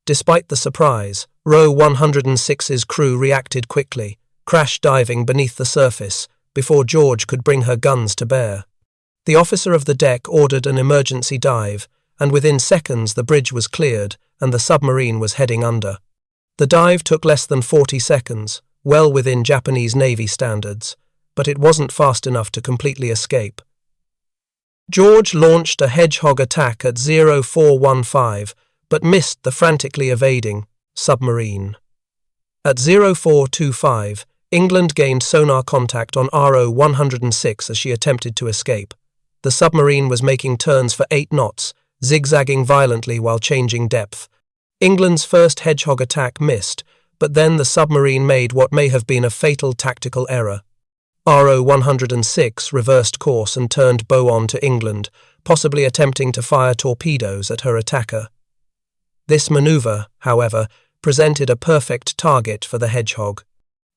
Despite the surprise, Roe 106's crew reacted quickly, crash diving beneath the surface before George could bring her guns to bear. The officer of the deck ordered an emergency dive, and within seconds the bridge was cleared and the submarine was heading under. The dive took less than 40 seconds, well within Japanese Navy standards, but it wasn't fast enough to completely escape. George launched a hedgehog attack at 0415, but missed the frantically evading submarine. At 0425, England gained sonar contact on RO 106 as she attempted to escape. The submarine was making turns for 8 knots, zigzagging violently while changing depth. England's first hedgehog attack missed, but then the submarine made what may have been a fatal tactical error. RO 106 reversed course and turned bow on to England, possibly attempting to fire torpedoes at her attacker. This maneuver, however, presented a perfect target for the hedgehog.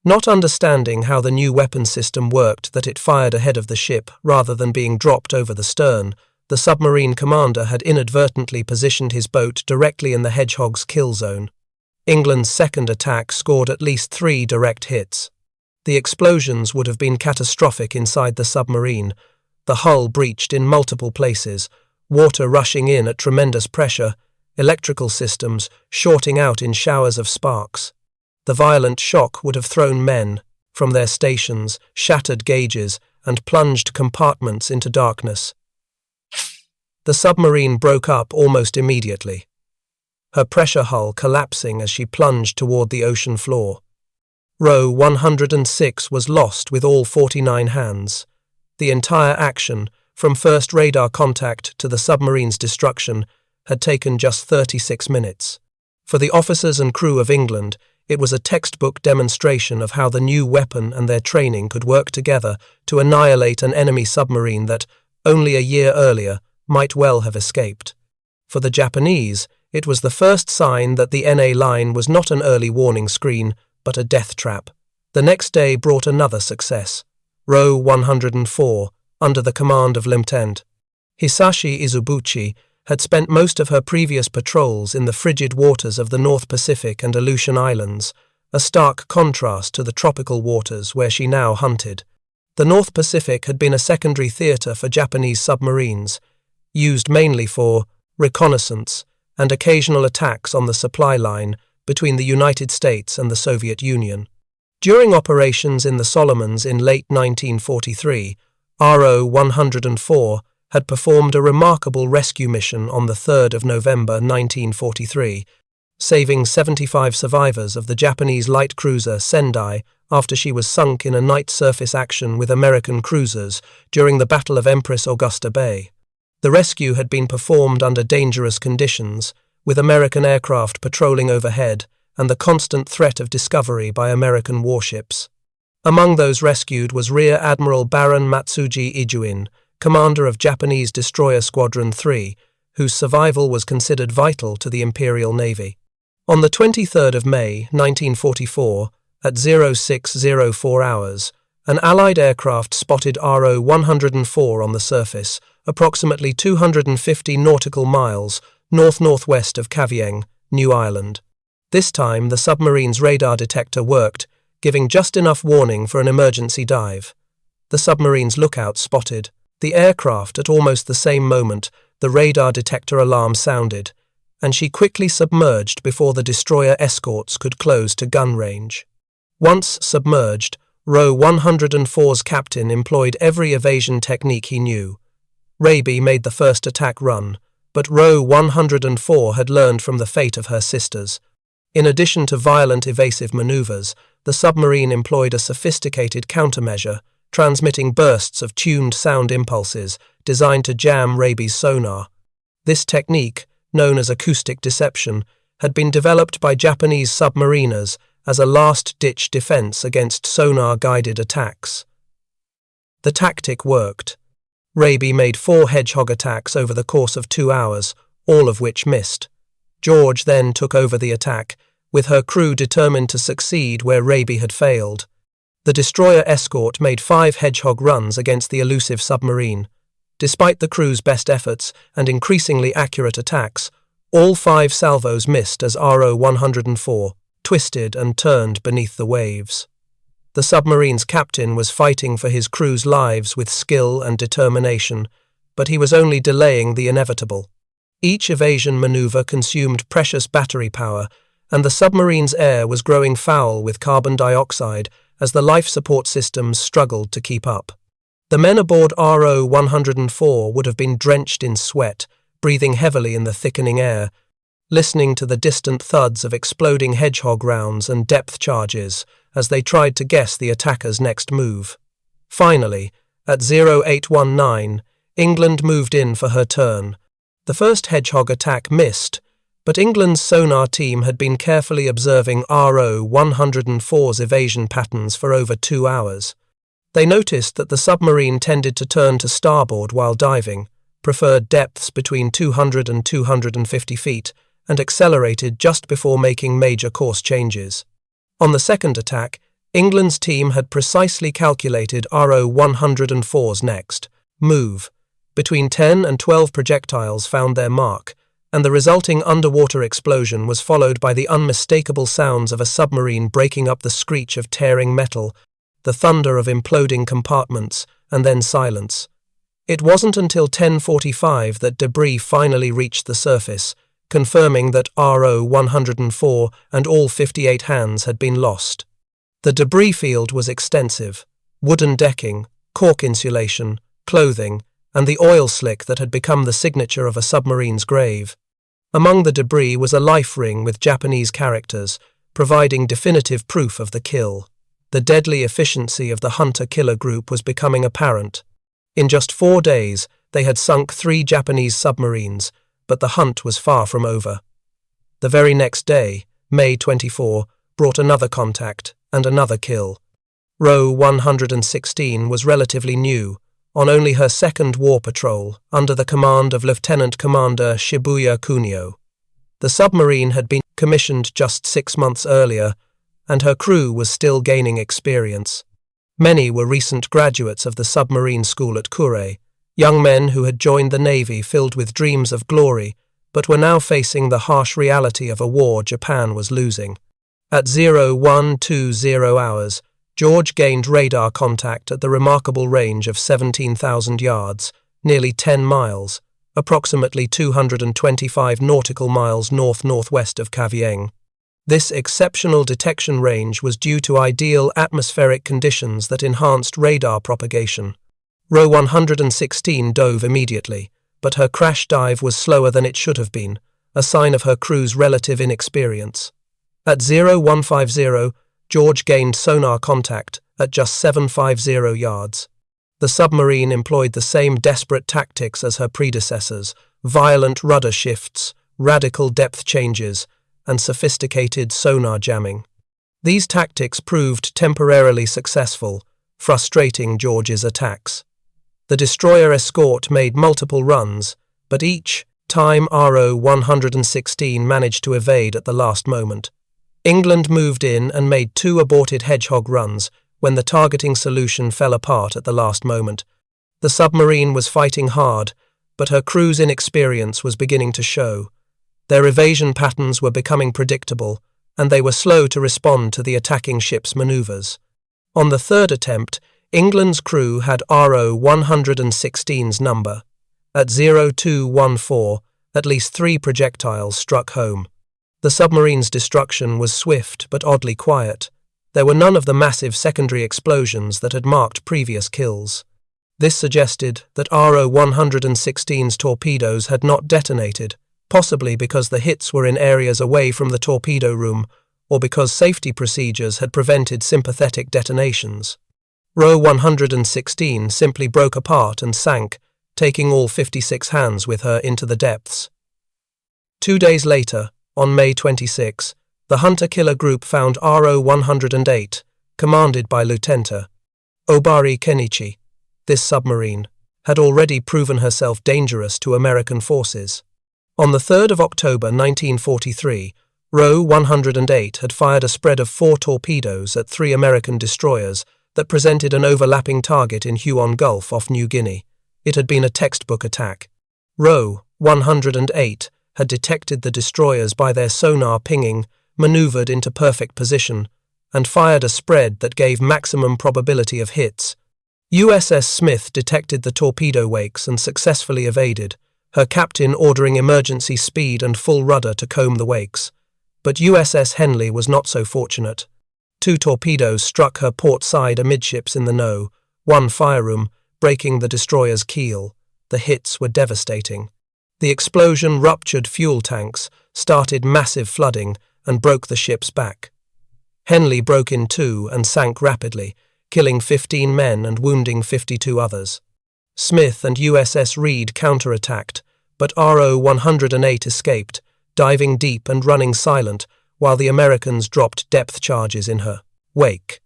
Not understanding how the new weapon system worked that it fired ahead of the ship rather than being dropped over the stern, the submarine commander had inadvertently positioned his boat directly in the hedgehog's kill zone. England's second attack scored at least 3 direct hits. The explosions would have been catastrophic inside the submarine. The hull breached in multiple places, water rushing in at tremendous pressure, electrical systems shorting out in showers of sparks. The violent shock would have thrown men from their stations, shattered gauges, and plunged compartments into darkness. The submarine broke up almost immediately, her pressure hull collapsing as she plunged toward the ocean floor. Row 106 was lost with all 49 hands. The entire action, from first radar contact to the submarine's destruction, had taken just 36 minutes. For the officers and crew of England, it was a textbook demonstration of how the new weapon and their training could work together to annihilate an enemy submarine that, only a year earlier, might well have escaped. For the Japanese, it was the first sign that the NA line was not an early warning screen, but a death trap. The next day brought another success. Row 104, under the command of Lieutenant Hisashi Izubuchi, had spent most of her previous patrols in the frigid waters of the North Pacific and Aleutian Islands, a stark contrast to the tropical waters where she now hunted. The North Pacific had been a secondary theatre for Japanese submarines, used mainly for reconnaissance and occasional attacks on the supply line between the United States and the Soviet Union. During operations in the Solomons in late 1943, RO 104 had performed a remarkable rescue mission on the 3rd of November 1943, saving 75 survivors of the Japanese light cruiser Sendai after she was sunk in a night surface action with American cruisers during the Battle of Empress Augusta Bay. The rescue had been performed under dangerous conditions, with American aircraft patrolling overhead and the constant threat of discovery by American warships. Among those rescued was Rear Admiral Baron Matsuji Ijuin, commander of Japanese Destroyer Squadron 3, whose survival was considered vital to the Imperial Navy. On the 23rd of May, 1944, at 0604 hours, an Allied aircraft spotted RO 104 on the surface, approximately 250 nautical miles north-northwest of Kavieng, New Ireland. This time, the submarine's radar detector worked, giving just enough warning for an emergency dive. The submarine's lookout spotted the aircraft at almost the same moment. The radar detector alarm sounded, and she quickly submerged before the destroyer Escorts could close to gun range. Once submerged, Row 104's captain employed every evasion technique he knew. Raby made the first attack run, but Row 104 had learned from the fate of her sisters. In addition to violent evasive maneuvers, the submarine employed a sophisticated countermeasure, transmitting bursts of tuned sound impulses designed to jam Raby's sonar. This technique, known as acoustic deception, had been developed by Japanese submariners as a last-ditch defense against sonar-guided attacks. The tactic worked. Raby made 4 hedgehog attacks over the course of 2 hours, all of which missed. George then took over the attack, with her crew determined to succeed where Raby had failed. The destroyer Escort made 5 hedgehog runs against the elusive submarine. Despite the crew's best efforts and increasingly accurate attacks, all 5 salvos missed as RO 104 twisted and turned beneath the waves. The submarine's captain was fighting for his crew's lives with skill and determination, but he was only delaying the inevitable. Each evasion maneuver consumed precious battery power, and the submarine's air was growing foul with carbon dioxide as the life support systems struggled to keep up. The men aboard RO 104 would have been drenched in sweat, breathing heavily in the thickening air, listening to the distant thuds of exploding hedgehog rounds and depth charges as they tried to guess the attacker's next move. Finally, at 0819, England moved in for her turn. The first hedgehog attack missed, but England's sonar team had been carefully observing RO 104's evasion patterns for over 2 hours. They noticed that the submarine tended to turn to starboard while diving, preferred depths between 200 and 250 feet, and accelerated just before making major course changes. On the second attack, England's team had precisely calculated RO 104's next move. Between 10 and 12 projectiles found their mark, and the resulting underwater explosion was followed by the unmistakable sounds of a submarine breaking up, the screech of tearing metal, the thunder of imploding compartments, and then silence. It wasn't until 10:45 that debris finally reached the surface, confirming that RO 104 and all 58 hands had been lost. The debris field was extensive: wooden decking, cork insulation, clothing, and the oil slick that had become the signature of a submarine's grave. Among the debris was a life ring with Japanese characters, providing definitive proof of the kill. The deadly efficiency of the hunter-killer group was becoming apparent. In just 4 days, they had sunk 3 Japanese submarines, but the hunt was far from over. The very next day, May 24, brought another contact and another kill. RO 116 was relatively new, on only her second war patrol, under the command of Lieutenant Commander Shibuya Kunio. The submarine had been commissioned just 6 months earlier, and her crew was still gaining experience. Many were recent graduates of the submarine school at Kure, young men who had joined the Navy filled with dreams of glory, but were now facing the harsh reality of a war Japan was losing. At 0120 hours, George gained radar contact at the remarkable range of 17,000 yards, nearly 10 miles, approximately 225 nautical miles north-northwest of Kavieng. This exceptional detection range was due to ideal atmospheric conditions that enhanced radar propagation. RO 116 dove immediately, but her crash dive was slower than it should have been, a sign of her crew's relative inexperience. At 0150, George gained sonar contact at just 750 yards. The submarine employed the same desperate tactics as her predecessors: violent rudder shifts, radical depth changes, and sophisticated sonar jamming. These tactics proved temporarily successful, frustrating George's attacks. The destroyer Escort made multiple runs, but each time RO 116 managed to evade at the last moment. England moved in and made 2 aborted hedgehog runs when the targeting solution fell apart at the last moment. The submarine was fighting hard, but her crew's inexperience was beginning to show. Their evasion patterns were becoming predictable, and they were slow to respond to the attacking ship's maneuvers. On the third attempt, England's crew had RO 116's number. At 0214, at least 3 projectiles struck home. The submarine's destruction was swift but oddly quiet. There were none of the massive secondary explosions that had marked previous kills. This suggested that RO 116's torpedoes had not detonated, possibly because the hits were in areas away from the torpedo room, or because safety procedures had prevented sympathetic detonations. RO 116 simply broke apart and sank, taking all 56 hands with her into the depths. 2 days later, on May 26, the hunter-killer group found RO 108, commanded by Lieutenant Obari Kenichi. This submarine had already proven herself dangerous to American forces. On the 3rd of October 1943, RO 108 had fired a spread of 4 torpedoes at 3 American destroyers that presented an overlapping target in Huon Gulf off New Guinea. It had been a textbook attack. RO 108 had detected the destroyers by their sonar pinging, maneuvered into perfect position, and fired a spread that gave maximum probability of hits. USS Smith detected the torpedo wakes and successfully evaded, her captain ordering emergency speed and full rudder to comb the wakes. But USS Henley was not so fortunate. 2 torpedoes struck her port side amidships in the No. 1 fire room, breaking the destroyer's keel. The hits were devastating. The explosion ruptured fuel tanks, started massive flooding, and broke the ship's back. Henley broke in two and sank rapidly, killing 15 men and wounding 52 others. Smith and USS Reed counterattacked, but RO-108 escaped, diving deep and running silent, while the Americans dropped depth charges in her wake.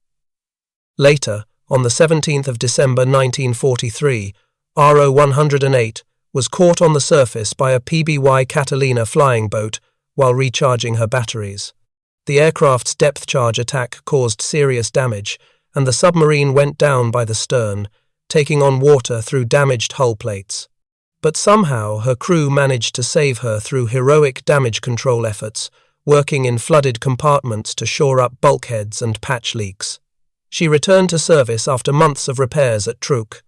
Later, on the 17th of December 1943, RO-108 was caught on the surface by a PBY Catalina flying boat while recharging her batteries. The aircraft's depth charge attack caused serious damage, and the submarine went down by the stern, taking on water through damaged hull plates. But somehow her crew managed to save her through heroic damage control efforts, working in flooded compartments to shore up bulkheads and patch leaks. She returned to service after months of repairs at Truk.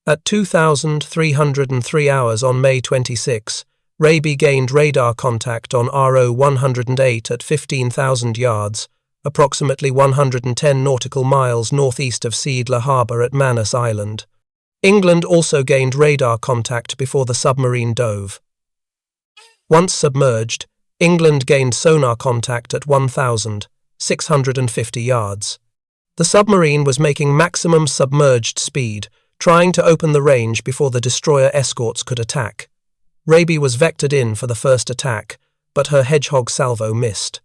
At 2,303 hours on May 26, Raby gained radar contact on RO-108 at 15,000 yards, approximately 110 nautical miles northeast of Seidler Harbour at Manus Island. England also gained radar contact before the submarine dove. Once submerged, England gained sonar contact at 1,650 yards. The submarine was making maximum submerged speed, trying to open the range before the destroyer Escorts could attack. Raby was vectored in for the first attack, but her hedgehog salvo missed.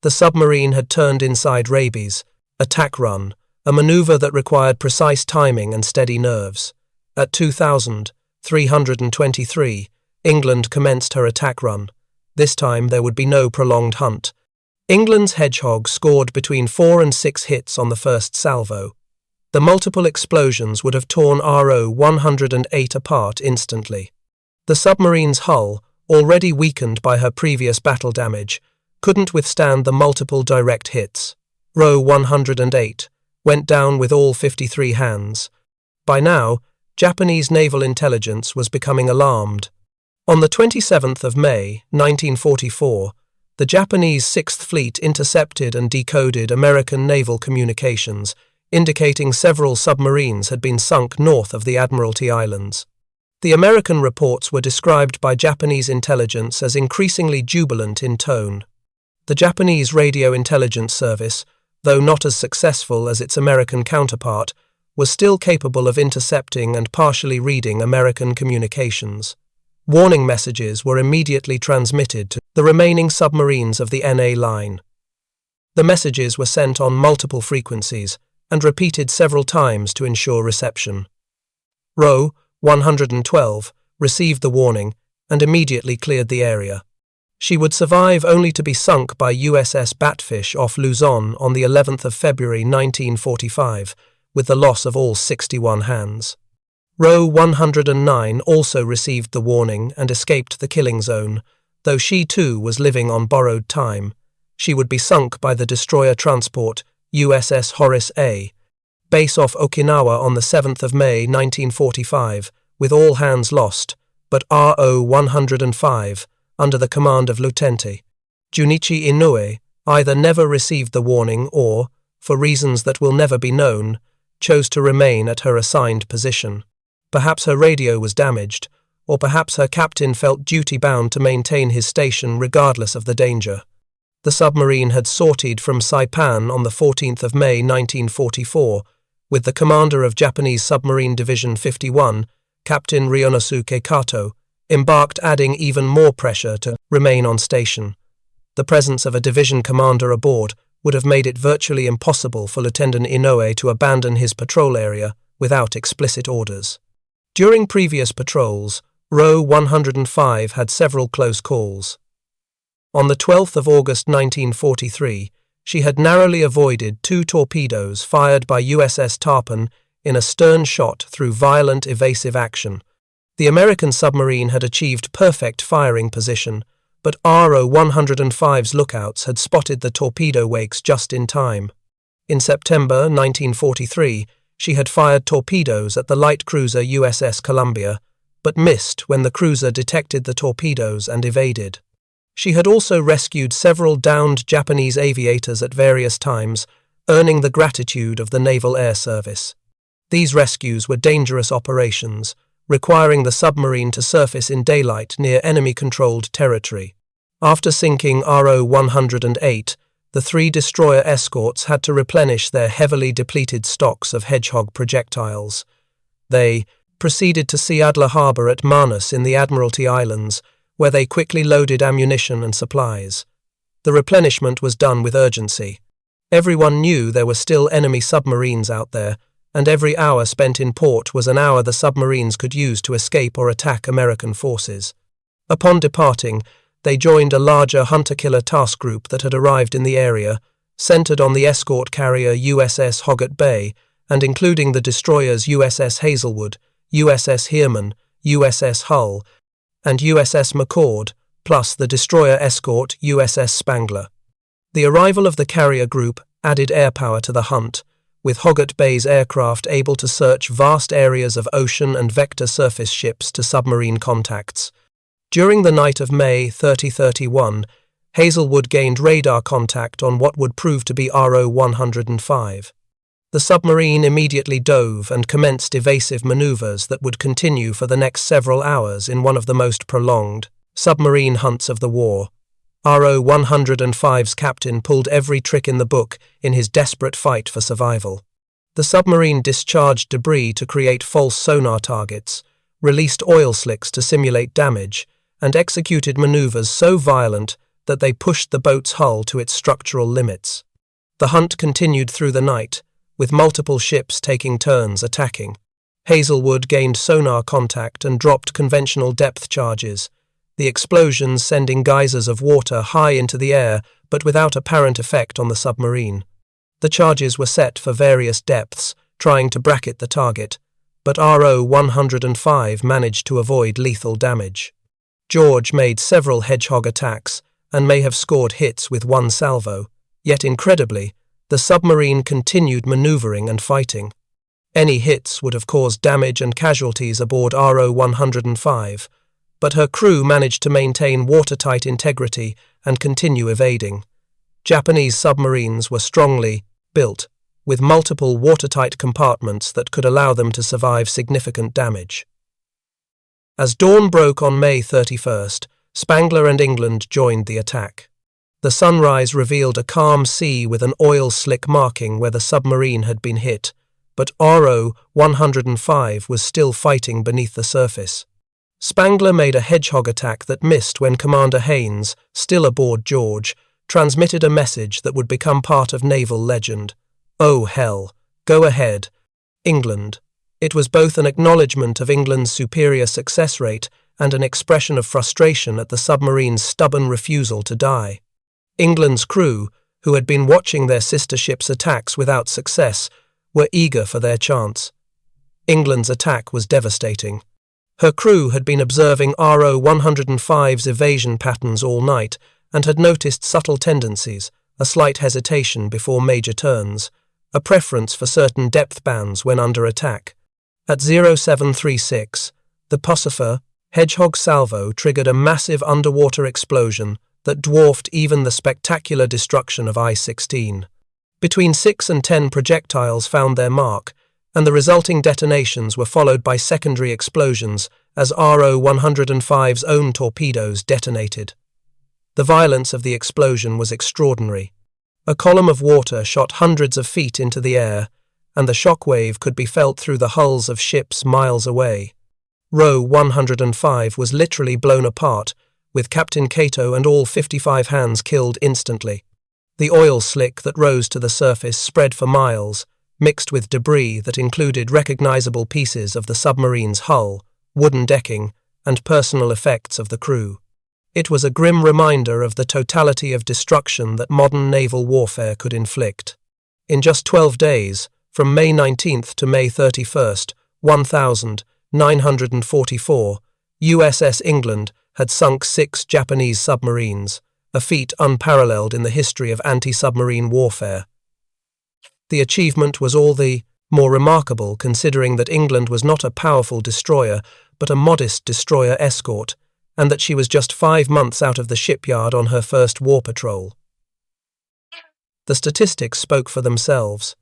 The submarine had turned inside Raby's attack run, a maneuver that required precise timing and steady nerves. At 2,323, England commenced her attack run. This time there would be no prolonged hunt. England's hedgehog scored between 4 and 6 hits on the first salvo. The multiple explosions would have torn RO-108 apart instantly. The submarine's hull, already weakened by her previous battle damage, couldn't withstand the multiple direct hits. RO-108 went down with all 53 hands. By now, Japanese naval intelligence was becoming alarmed. On the 27th of May, 1944, the Japanese Sixth Fleet intercepted and decoded American naval communications, indicating several submarines had been sunk north of the Admiralty Islands. The American reports were described by Japanese intelligence as increasingly jubilant in tone. The Japanese Radio Intelligence Service, though not as successful as its American counterpart, was still capable of intercepting and partially reading American communications. Warning messages were immediately transmitted to the remaining submarines of the NA line. The messages were sent on multiple frequencies and repeated several times to ensure reception. RO-112 received the warning and immediately cleared the area. She would survive only to be sunk by USS Batfish off Luzon on the 11th of February 1945, with the loss of all 61 hands. RO-109 also received the warning and escaped the killing zone, though she too was living on borrowed time. She would be sunk by the destroyer transport USS Horace A, base off Okinawa on the 7th of May 1945, with all hands lost, but RO-105, under the command of Lieutenant Junichi Inoue, either never received the warning or, for reasons that will never be known, chose to remain at her assigned position. Perhaps her radio was damaged, or perhaps her captain felt duty-bound to maintain his station regardless of the danger. The submarine had sortied from Saipan on the 14th of May 1944, with the commander of Japanese Submarine Division 51, Captain Ryonosuke Kato, embarked, adding even more pressure to remain on station. The presence of a division commander aboard would have made it virtually impossible for Lieutenant Inoue to abandon his patrol area without explicit orders. During previous patrols, RO-105 had several close calls. On the 12th of August 1943, she had narrowly avoided 2 torpedoes fired by USS Tarpon in a stern shot through violent evasive action. The American submarine had achieved perfect firing position, but RO-105's lookouts had spotted the torpedo wakes just in time. In September 1943, she had fired torpedoes at the light cruiser USS Columbia, but missed when the cruiser detected the torpedoes and evaded. She had also rescued several downed Japanese aviators at various times, earning the gratitude of the Naval Air Service. These rescues were dangerous operations, requiring the submarine to surface in daylight near enemy-controlled territory. After sinking RO-108, the 3 destroyer escorts had to replenish their heavily depleted stocks of Hedgehog projectiles. They proceeded to Sea Adler Harbour at Manus in the Admiralty Islands, where they quickly loaded ammunition and supplies. The replenishment was done with urgency. Everyone knew there were still enemy submarines out there, and every hour spent in port was an hour the submarines could use to escape or attack American forces. Upon departing, they joined a larger hunter-killer task group that had arrived in the area, centered on the escort carrier USS Hoggett Bay, and including the destroyers USS Hazelwood, USS Heermann, USS Hull, and USS McCord, plus the destroyer escort USS Spangler. The arrival of the carrier group added air power to the hunt, with Hoggett Bay's aircraft able to search vast areas of ocean and vector surface ships to submarine contacts. During the night of May 30-31, Hazelwood gained radar contact on what would prove to be RO-105. The submarine immediately dove and commenced evasive maneuvers that would continue for the next several hours in one of the most prolonged submarine hunts of the war. RO-105's captain pulled every trick in the book in his desperate fight for survival. The submarine discharged debris to create false sonar targets, released oil slicks to simulate damage, and executed maneuvers so violent that they pushed the boat's hull to its structural limits. The hunt continued through the night, with multiple ships taking turns attacking. Hazelwood gained sonar contact and dropped conventional depth charges, the explosions sending geysers of water high into the air but without apparent effect on the submarine. The charges were set for various depths, trying to bracket the target, but RO-105 managed to avoid lethal damage. George made several Hedgehog attacks and may have scored hits with one salvo, yet incredibly, the submarine continued maneuvering and fighting. Any hits would have caused damage and casualties aboard RO-105, but her crew managed to maintain watertight integrity and continue evading. Japanese submarines were strongly built, with multiple watertight compartments that could allow them to survive significant damage. As dawn broke on May 31st, Spangler and England joined the attack. The sunrise revealed a calm sea with an oil slick marking where the submarine had been hit, but RO-105 was still fighting beneath the surface. Spangler made a Hedgehog attack that missed when Commander Haynes, still aboard George, transmitted a message that would become part of naval legend. "Oh hell, go ahead, England." It was both an acknowledgement of England's superior success rate and an expression of frustration at the submarine's stubborn refusal to die. England's crew, who had been watching their sister ships' attacks without success, were eager for their chance. England's attack was devastating. Her crew had been observing RO-105's evasion patterns all night and had noticed subtle tendencies, a slight hesitation before major turns, a preference for certain depth bands when under attack. At 0736, the Pucifer Hedgehog salvo triggered a massive underwater explosion that dwarfed even the spectacular destruction of I-16. Between 6 and 10 projectiles found their mark, and the resulting detonations were followed by secondary explosions as RO-105's own torpedoes detonated. The violence of the explosion was extraordinary. A column of water shot hundreds of feet into the air, and the shockwave could be felt through the hulls of ships miles away. RO-105 was literally blown apart, with Captain Cato and all 55 hands killed instantly. The oil slick that rose to the surface spread for miles, mixed with debris that included recognizable pieces of the submarine's hull, wooden decking, and personal effects of the crew. It was a grim reminder of the totality of destruction that modern naval warfare could inflict. In just 12 days, from May 19th to May 31st, 1944, USS England had sunk 6 Japanese submarines, a feat unparalleled in the history of anti-submarine warfare. The achievement was all the more remarkable considering that England was not a powerful destroyer but a modest destroyer escort, and that she was just 5 months out of the shipyard on her first war patrol. The statistics spoke for themselves.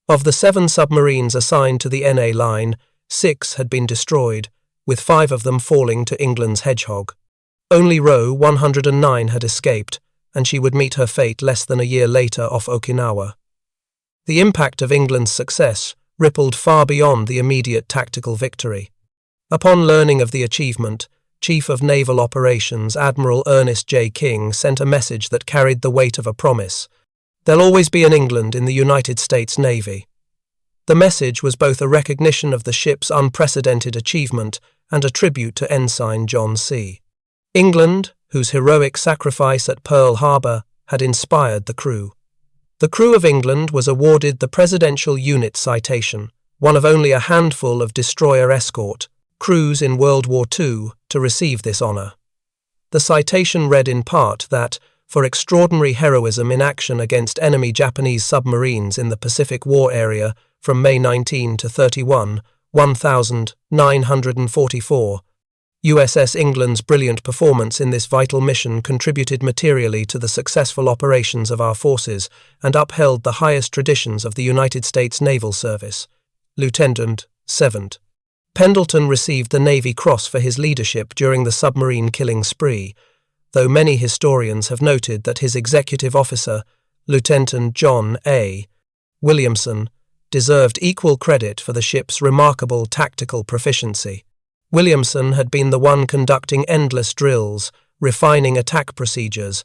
Of the 7 submarines assigned to the NA line, 6 had been destroyed, with 5 of them falling to England's Hedgehog. Only Roe 109 had escaped, and she would meet her fate less than a year later off Okinawa. The impact of England's success rippled far beyond the immediate tactical victory. Upon learning of the achievement, Chief of Naval Operations Admiral Ernest J. King sent a message that carried the weight of a promise. There'll always be an England in the United States Navy. The message was both a recognition of the ship's unprecedented achievement and a tribute to Ensign John C. England, whose heroic sacrifice at Pearl Harbor had inspired the crew. The crew of England was awarded the Presidential Unit Citation, one of only a handful of destroyer escort crews in World War II to receive this honor. The citation read in part that, for extraordinary heroism in action against enemy Japanese submarines in the Pacific War area from May 19 to 31, 1944, USS England's brilliant performance in this vital mission contributed materially to the successful operations of our forces and upheld the highest traditions of the United States Naval Service. Lieutenant 7th. Pendleton received the Navy Cross for his leadership during the submarine killing spree, though many historians have noted that his executive officer, Lieutenant John A. Williamson, deserved equal credit for the ship's remarkable tactical proficiency. Williamson had been the one conducting endless drills, refining attack procedures,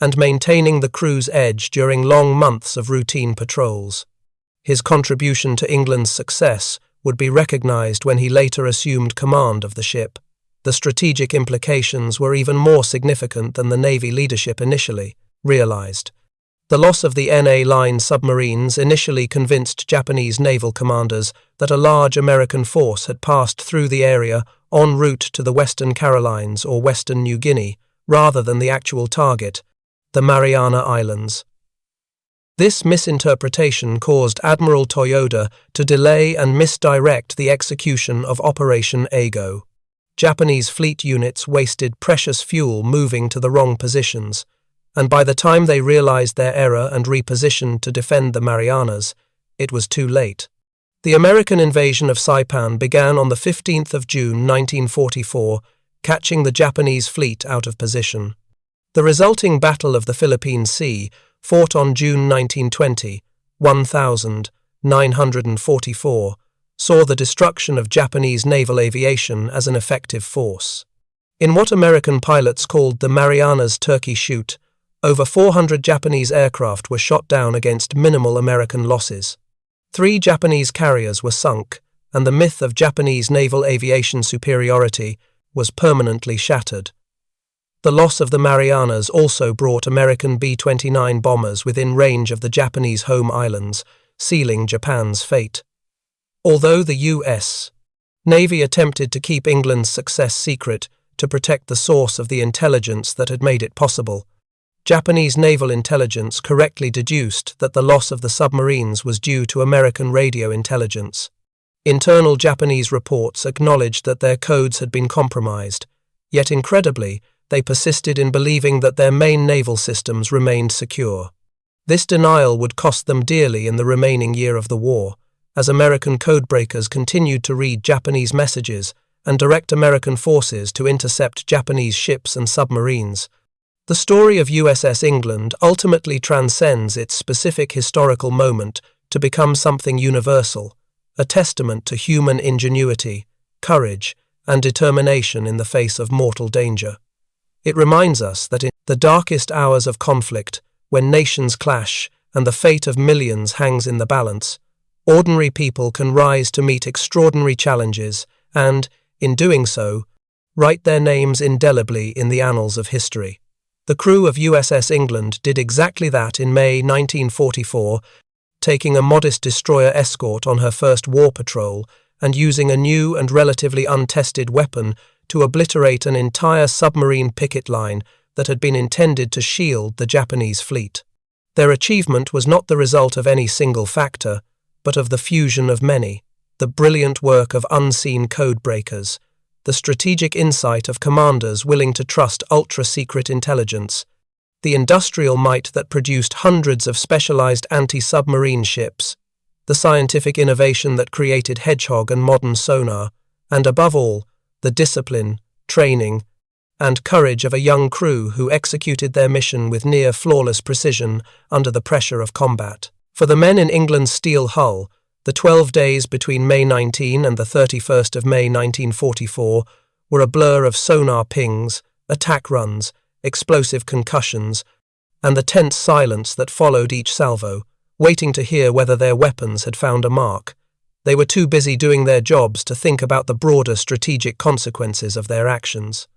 and maintaining the crew's edge during long months of routine patrols. His contribution to England's success would be recognized when he later assumed command of the ship. The strategic implications were even more significant than the Navy leadership initially realized. The loss of the NA line submarines initially convinced Japanese naval commanders that a large American force had passed through the area en route to the Western Carolines or Western New Guinea, rather than the actual target, the Mariana Islands. This misinterpretation caused Admiral Toyoda to delay and misdirect the execution of Operation Ago. Japanese fleet units wasted precious fuel moving to the wrong positions, and by the time they realized their error and repositioned to defend the Marianas, it was too late. The American invasion of Saipan began on the 15th of June 1944, catching the Japanese fleet out of position. The resulting Battle of the Philippine Sea, fought on June 1920, 1944, saw the destruction of Japanese naval aviation as an effective force. In what American pilots called the Marianas Turkey Shoot, over 400 Japanese aircraft were shot down against minimal American losses. 3 Japanese carriers were sunk, and the myth of Japanese naval aviation superiority was permanently shattered. The loss of the Marianas also brought American B-29 bombers within range of the Japanese home islands, sealing Japan's fate. Although the U.S. Navy attempted to keep England's success secret to protect the source of the intelligence that had made it possible, Japanese naval intelligence correctly deduced that the loss of the submarines was due to American radio intelligence. Internal Japanese reports acknowledged that their codes had been compromised, yet incredibly, they persisted in believing that their main naval systems remained secure. This denial would cost them dearly in the remaining year of the war, as American codebreakers continued to read Japanese messages and direct American forces to intercept Japanese ships and submarines. The story of USS England ultimately transcends its specific historical moment to become something universal, a testament to human ingenuity, courage, and determination in the face of mortal danger. It reminds us that in the darkest hours of conflict, when nations clash and the fate of millions hangs in the balance, ordinary people can rise to meet extraordinary challenges and, in doing so, write their names indelibly in the annals of history. The crew of USS England did exactly that in May 1944, taking a modest destroyer escort on her first war patrol and using a new and relatively untested weapon to obliterate an entire submarine picket line that had been intended to shield the Japanese fleet. Their achievement was not the result of any single factor, but of the fusion of many, the brilliant work of unseen codebreakers, the strategic insight of commanders willing to trust ultra-secret intelligence, the industrial might that produced hundreds of specialized anti-submarine ships, the scientific innovation that created Hedgehog and modern sonar, and above all, the discipline, training, and courage of a young crew who executed their mission with near-flawless precision under the pressure of combat. For the men in England's steel hull, the 12 days between May 19 and the 31st of May 1944 were a blur of sonar pings, attack runs, explosive concussions, and the tense silence that followed each salvo, waiting to hear whether their weapons had found a mark. They were too busy doing their jobs to think about the broader strategic consequences of their actions.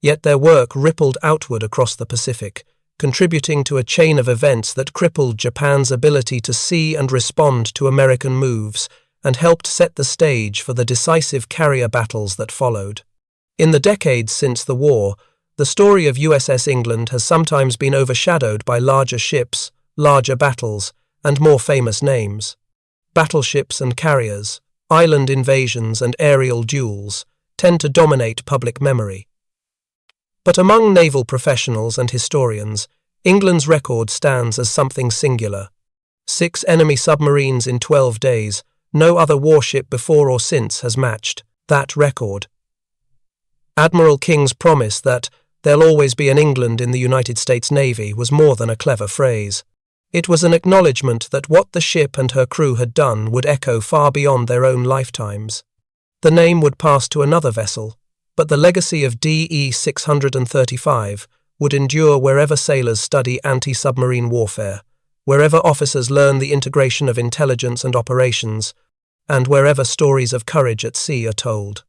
Yet their work rippled outward across the Pacific, contributing to a chain of events that crippled Japan's ability to see and respond to American moves and helped set the stage for the decisive carrier battles that followed. In the decades since the war, the story of USS England has sometimes been overshadowed by larger ships, larger battles, and more famous names. Battleships and carriers, island invasions and aerial duels tend to dominate public memory. But among naval professionals and historians, England's record stands as something singular. 6 enemy submarines in 12 days, no other warship before or since has matched that record. Admiral King's promise that "there'll always be an England in the United States Navy" was more than a clever phrase. It was an acknowledgement that what the ship and her crew had done would echo far beyond their own lifetimes. The name would pass to another vessel, but the legacy of DE 635 would endure wherever sailors study anti-submarine warfare, wherever officers learn the integration of intelligence and operations, and wherever stories of courage at sea are told.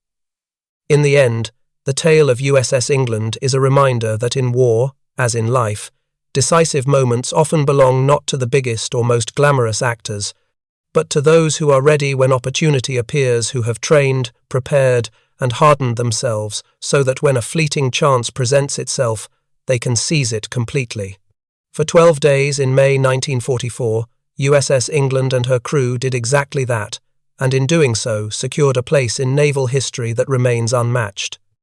In the end, the tale of USS England is a reminder that in war, as in life, decisive moments often belong not to the biggest or most glamorous actors, but to those who are ready when opportunity appears, who have trained, prepared, and hardened themselves so that when a fleeting chance presents itself, they can seize it completely. For 12 days in May 1944, USS England and her crew did exactly that, and in doing so secured a place in naval history that remains unmatched.